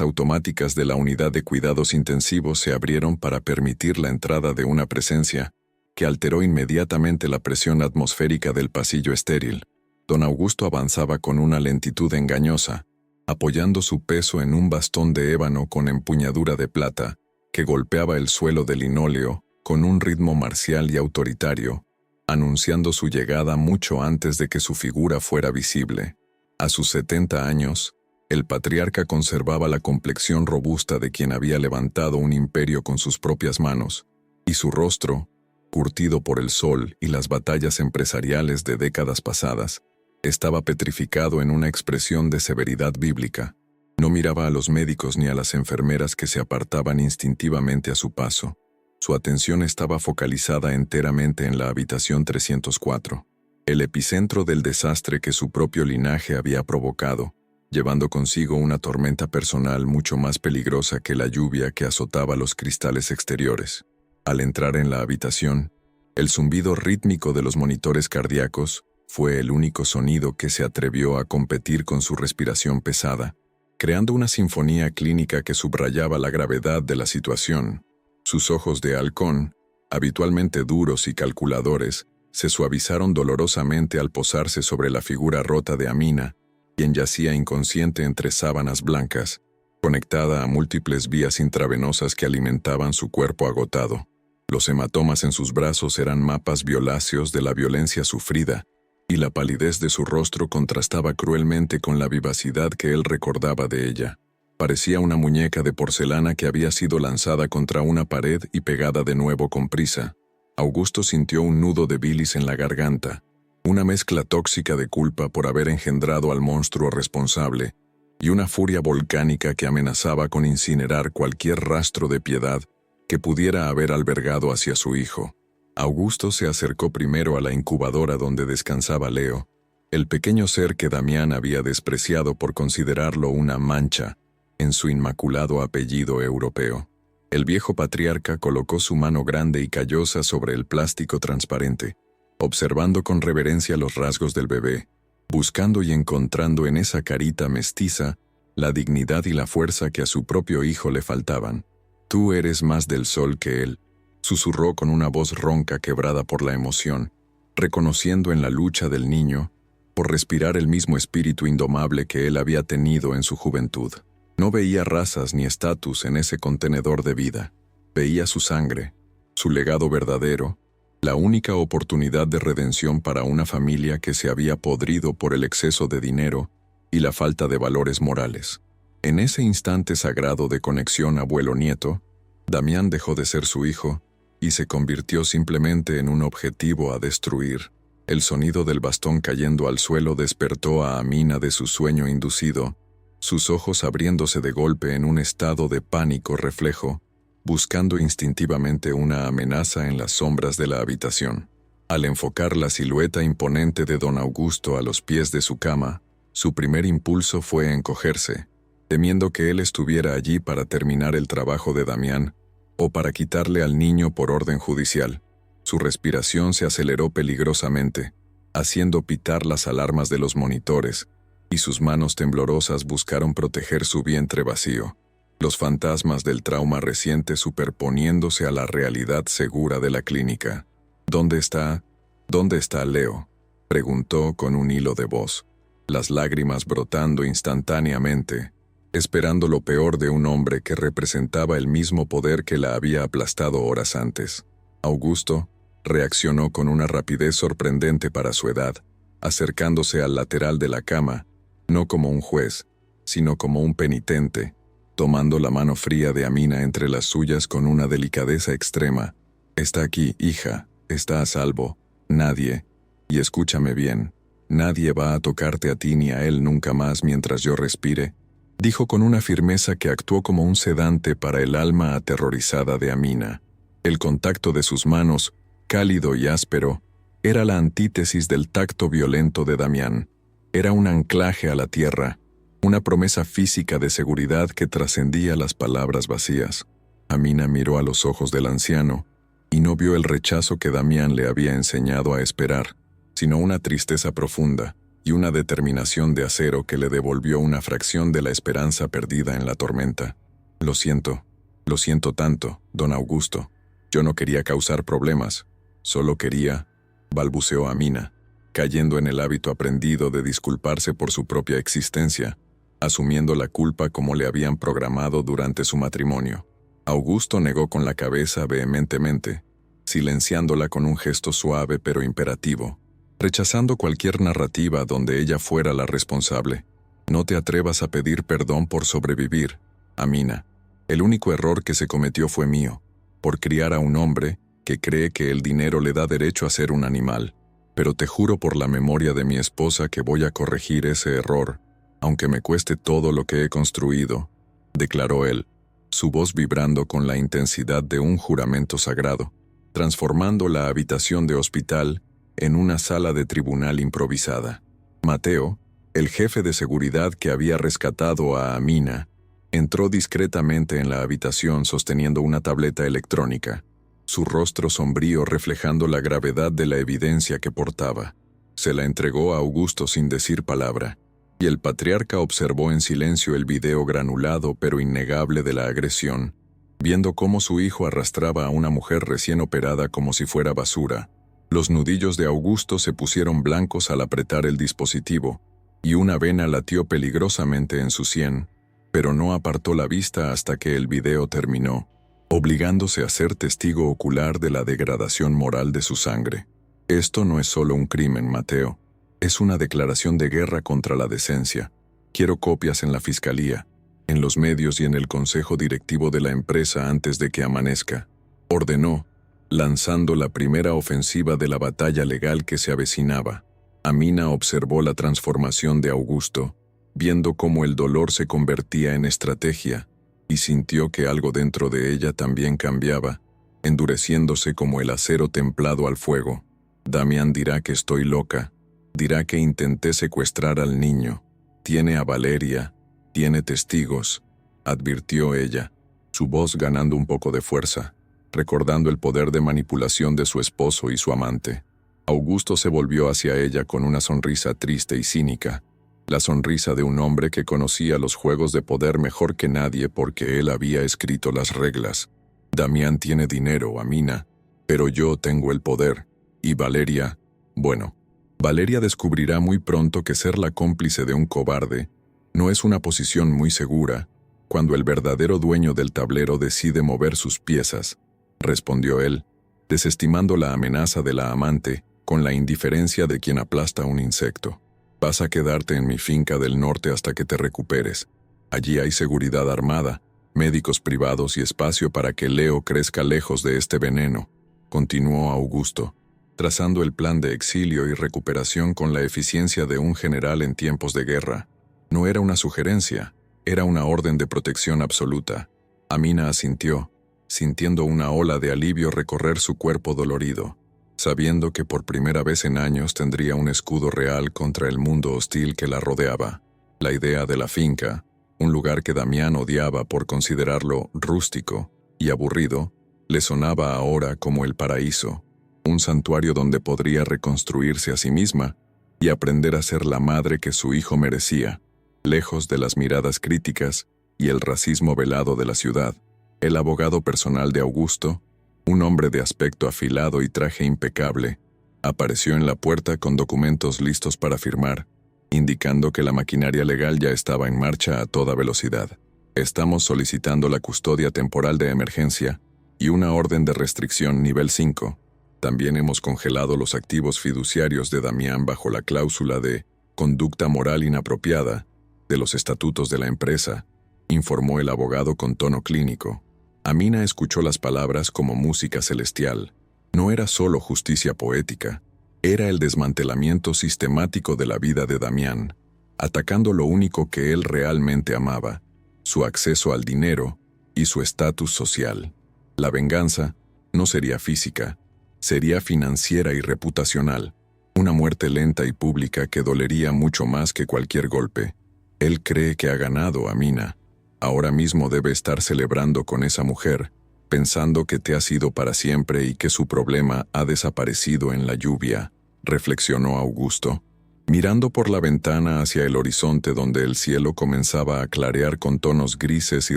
automáticas de la unidad de cuidados intensivos se abrieron para permitir la entrada de una presencia que alteró inmediatamente la presión atmosférica del pasillo estéril. Don Augusto avanzaba con una lentitud engañosa, apoyando su peso en un bastón de ébano con empuñadura de plata, que golpeaba el suelo de linóleo con un ritmo marcial y autoritario, anunciando su llegada mucho antes de que su figura fuera visible. A sus 70 años, el patriarca conservaba la complexión robusta de quien había levantado un imperio con sus propias manos, y su rostro, curtido por el sol y las batallas empresariales de décadas pasadas, estaba petrificado en una expresión de severidad bíblica. No miraba a los médicos ni a las enfermeras que se apartaban instintivamente a su paso. Su atención estaba focalizada enteramente en la habitación 304, el epicentro del desastre que su propio linaje había provocado, llevando consigo una tormenta personal mucho más peligrosa que la lluvia que azotaba los cristales exteriores. Al entrar en la habitación, el zumbido rítmico de los monitores cardíacos fue el único sonido que se atrevió a competir con su respiración pesada, creando una sinfonía clínica que subrayaba la gravedad de la situación. Sus ojos de halcón, habitualmente duros y calculadores, se suavizaron dolorosamente al posarse sobre la figura rota de Amina, quien yacía inconsciente entre sábanas blancas, conectada a múltiples vías intravenosas que alimentaban su cuerpo agotado. Los hematomas en sus brazos eran mapas violáceos de la violencia sufrida, y la palidez de su rostro contrastaba cruelmente con la vivacidad que él recordaba de ella. Parecía una muñeca de porcelana que había sido lanzada contra una pared y pegada de nuevo con prisa. Augusto sintió un nudo de bilis en la garganta, una mezcla tóxica de culpa por haber engendrado al monstruo responsable, y una furia volcánica que amenazaba con incinerar cualquier rastro de piedad que pudiera haber albergado hacia su hijo. Augusto se acercó primero a la incubadora donde descansaba Leo, el pequeño ser que Damián había despreciado por considerarlo una mancha en su inmaculado apellido europeo. El viejo patriarca colocó su mano grande y callosa sobre el plástico transparente, observando con reverencia los rasgos del bebé, buscando y encontrando en esa carita mestiza la dignidad y la fuerza que a su propio hijo le faltaban. «Tú eres más del sol que él», susurró con una voz ronca quebrada por la emoción, reconociendo en la lucha del niño, por respirar el mismo espíritu indomable que él había tenido en su juventud. No veía razas ni estatus en ese contenedor de vida. Veía su sangre, su legado verdadero, la única oportunidad de redención para una familia que se había podrido por el exceso de dinero y la falta de valores morales. En ese instante sagrado de conexión abuelo-nieto, Damián dejó de ser su hijo y se convirtió simplemente en un objetivo a destruir. El sonido del bastón cayendo al suelo despertó a Amina de su sueño inducido, sus ojos abriéndose de golpe en un estado de pánico reflejo, buscando instintivamente una amenaza en las sombras de la habitación. Al enfocar la silueta imponente de don Augusto a los pies de su cama, su primer impulso fue encogerse, temiendo que él estuviera allí para terminar el trabajo de Damián o para quitarle al niño por orden judicial. Su respiración se aceleró peligrosamente, haciendo pitar las alarmas de los monitores, y sus manos temblorosas buscaron proteger su vientre vacío, los fantasmas del trauma reciente superponiéndose a la realidad segura de la clínica. ¿Dónde está? ¿Dónde está Leo?, preguntó con un hilo de voz, las lágrimas brotando instantáneamente, esperando lo peor de un hombre que representaba el mismo poder que la había aplastado horas antes. Augusto reaccionó con una rapidez sorprendente para su edad, acercándose al lateral de la cama, no como un juez, sino como un penitente, tomando la mano fría de Amina entre las suyas con una delicadeza extrema. «Está aquí, hija, está a salvo. Nadie, y escúchame bien, nadie va a tocarte a ti ni a él nunca más mientras yo respire», dijo con una firmeza que actuó como un sedante para el alma aterrorizada de Amina. El contacto de sus manos, cálido y áspero, era la antítesis del tacto violento de Damián. Era un anclaje a la tierra, una promesa física de seguridad que trascendía las palabras vacías. Amina miró a los ojos del anciano y no vio el rechazo que Damián le había enseñado a esperar, sino una tristeza profunda y una determinación de acero que le devolvió una fracción de la esperanza perdida en la tormenta. Lo siento tanto, don Augusto. Yo no quería causar problemas, solo quería», balbuceó Amina, cayendo en el hábito aprendido de disculparse por su propia existencia, asumiendo la culpa como le habían programado durante su matrimonio. Augusto negó con la cabeza vehementemente, silenciándola con un gesto suave pero imperativo, rechazando cualquier narrativa donde ella fuera la responsable. «No te atrevas a pedir perdón por sobrevivir, Amina. El único error que se cometió fue mío, por criar a un hombre que cree que el dinero le da derecho a ser un animal. Pero te juro por la memoria de mi esposa que voy a corregir ese error, aunque me cueste todo lo que he construido», declaró él, su voz vibrando con la intensidad de un juramento sagrado, transformando la habitación de hospital en una sala de tribunal improvisada. Mateo, el jefe de seguridad que había rescatado a Amina, entró discretamente en la habitación sosteniendo una tableta electrónica, su rostro sombrío reflejando la gravedad de la evidencia que portaba. Se la entregó a Augusto sin decir palabra, y el patriarca observó en silencio el video granulado pero innegable de la agresión, viendo cómo su hijo arrastraba a una mujer recién operada como si fuera basura. Los nudillos de Augusto se pusieron blancos al apretar el dispositivo, y una vena latió peligrosamente en su sien, pero no apartó la vista hasta que el video terminó, obligándose a ser testigo ocular de la degradación moral de su sangre. «Esto no es solo un crimen, Mateo. Es una declaración de guerra contra la decencia. Quiero copias en la fiscalía, en los medios y en el consejo directivo de la empresa antes de que amanezca», ordenó, lanzando la primera ofensiva de la batalla legal que se avecinaba. Amina observó la transformación de Augusto, viendo cómo el dolor se convertía en estrategia, y sintió que algo dentro de ella también cambiaba, endureciéndose como el acero templado al fuego. «Damián dirá que estoy loca, dirá que intenté secuestrar al niño. Tiene a Valeria, tiene testigos», advirtió ella, su voz ganando un poco de fuerza, recordando el poder de manipulación de su esposo y su amante. Augusto se volvió hacia ella con una sonrisa triste y cínica, la sonrisa de un hombre que conocía los juegos de poder mejor que nadie porque él había escrito las reglas. «Damián tiene dinero, Amina, pero yo tengo el poder. Y Valeria, bueno, Valeria descubrirá muy pronto que ser la cómplice de un cobarde no es una posición muy segura cuando el verdadero dueño del tablero decide mover sus piezas», respondió él, desestimando la amenaza de la amante con la indiferencia de quien aplasta un insecto. «Vas a quedarte en mi finca del norte hasta que te recuperes. Allí hay seguridad armada, médicos privados y espacio para que Leo crezca lejos de este veneno», continuó Augusto, trazando el plan de exilio y recuperación con la eficiencia de un general en tiempos de guerra. No era una sugerencia, era una orden de protección absoluta. Amina asintió, sintiendo una ola de alivio recorrer su cuerpo dolorido, sabiendo que por primera vez en años tendría un escudo real contra el mundo hostil que la rodeaba. La idea de la finca, Un lugar que Damián odiaba por considerarlo rústico y aburrido, le sonaba ahora como el paraíso, un santuario donde podría reconstruirse a sí misma y aprender a ser la madre que su hijo merecía, lejos de las miradas críticas y el racismo velado de la ciudad. El abogado personal de Augusto, un hombre de aspecto afilado y traje impecable, apareció en la puerta con documentos listos para firmar, indicando que la maquinaria legal ya estaba en marcha a toda velocidad. Estamos solicitando la custodia temporal de emergencia y una orden de restricción nivel 5. También hemos congelado los activos fiduciarios de Damián bajo la cláusula de conducta moral inapropiada de los estatutos de la empresa, informó el abogado con tono clínico. Amina escuchó las palabras como música celestial. No era solo justicia poética, era el desmantelamiento sistemático de la vida de Damián, atacando lo único que él realmente amaba, su acceso al dinero y su estatus social. La venganza no sería física, sería financiera y reputacional, una muerte lenta y pública que dolería mucho más que cualquier golpe. Él cree que ha ganado, Amina. Ahora mismo debe estar celebrando con esa mujer, pensando que te ha sido para siempre y que su problema ha desaparecido en la lluvia, reflexionó Augusto, mirando por la ventana hacia el horizonte donde el cielo comenzaba a clarear con tonos grises y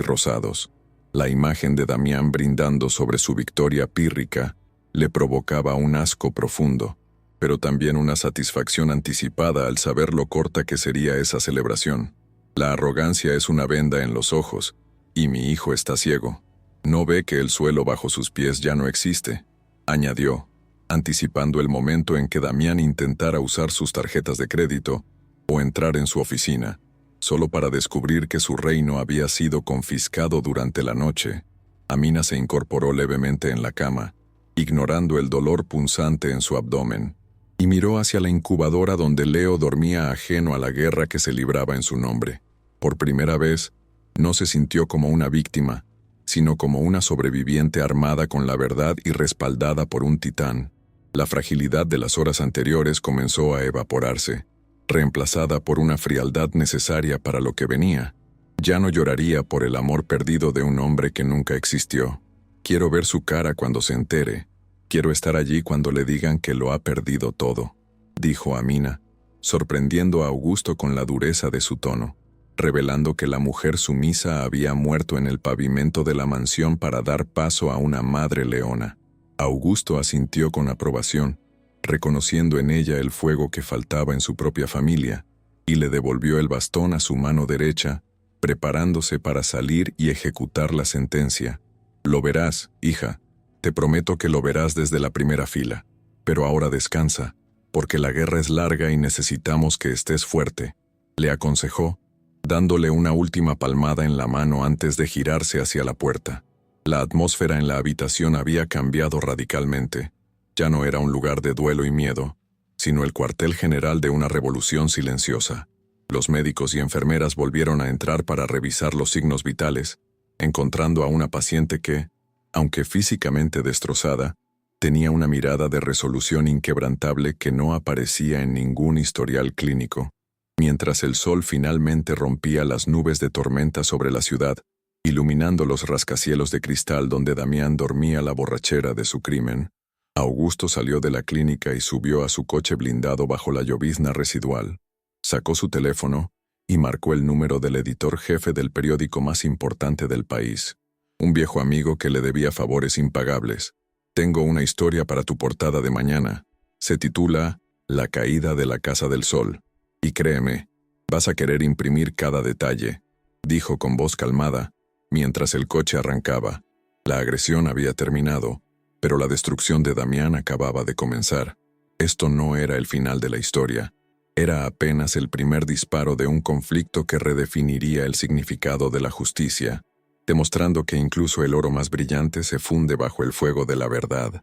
rosados. La imagen de Damián brindando sobre su victoria pírrica le provocaba un asco profundo, pero también una satisfacción anticipada al saber lo corta que sería esa celebración. La arrogancia es una venda en los ojos, y mi hijo está ciego. No ve que el suelo bajo sus pies ya no existe, añadió, anticipando el momento en que Damián intentara usar sus tarjetas de crédito o entrar en su oficina, solo para descubrir que su reino había sido confiscado durante la noche. Amina se incorporó levemente en la cama, ignorando el dolor punzante en su abdomen, y miró hacia la incubadora donde Leo dormía ajeno a la guerra que se libraba en su nombre. Por primera vez, no se sintió como una víctima, sino como una sobreviviente armada con la verdad y respaldada por un titán. La fragilidad de las horas anteriores comenzó a evaporarse, reemplazada por una frialdad necesaria para lo que venía. Ya no lloraría por el amor perdido de un hombre que nunca existió. Quiero ver su cara cuando se entere. Quiero estar allí cuando le digan que lo ha perdido todo, dijo Amina, sorprendiendo a Augusto con la dureza de su tono, revelando que la mujer sumisa había muerto en el pavimento de la mansión para dar paso a una madre leona. Augusto asintió con aprobación, reconociendo en ella el fuego que faltaba en su propia familia, y le devolvió el bastón a su mano derecha, preparándose para salir y ejecutar la sentencia. Lo verás, hija. Te prometo que lo verás desde la primera fila, pero ahora descansa, porque la guerra es larga y necesitamos que estés fuerte, le aconsejó, dándole una última palmada en la mano antes de girarse hacia la puerta. La atmósfera en la habitación había cambiado radicalmente. Ya no era un lugar de duelo y miedo, sino el cuartel general de una revolución silenciosa. Los médicos y enfermeras volvieron a entrar para revisar los signos vitales, encontrando a una paciente que, aunque físicamente destrozada, tenía una mirada de resolución inquebrantable que no aparecía en ningún historial clínico. Mientras el sol finalmente rompía las nubes de tormenta sobre la ciudad, iluminando los rascacielos de cristal donde Damián dormía la borrachera de su crimen, Augusto salió de la clínica y subió a su coche blindado bajo la llovizna residual. Sacó su teléfono y marcó el número del editor jefe del periódico más importante del país. Un viejo amigo que le debía favores impagables. Tengo una historia para tu portada de mañana. Se titula La caída de la Casa del Sol. Y créeme, vas a querer imprimir cada detalle, dijo con voz calmada, mientras el coche arrancaba. La agresión había terminado, pero la destrucción de Damián acababa de comenzar. Esto no era el final de la historia. Era apenas el primer disparo de un conflicto que redefiniría el significado de la justicia, demostrando que incluso el oro más brillante se funde bajo el fuego de la verdad.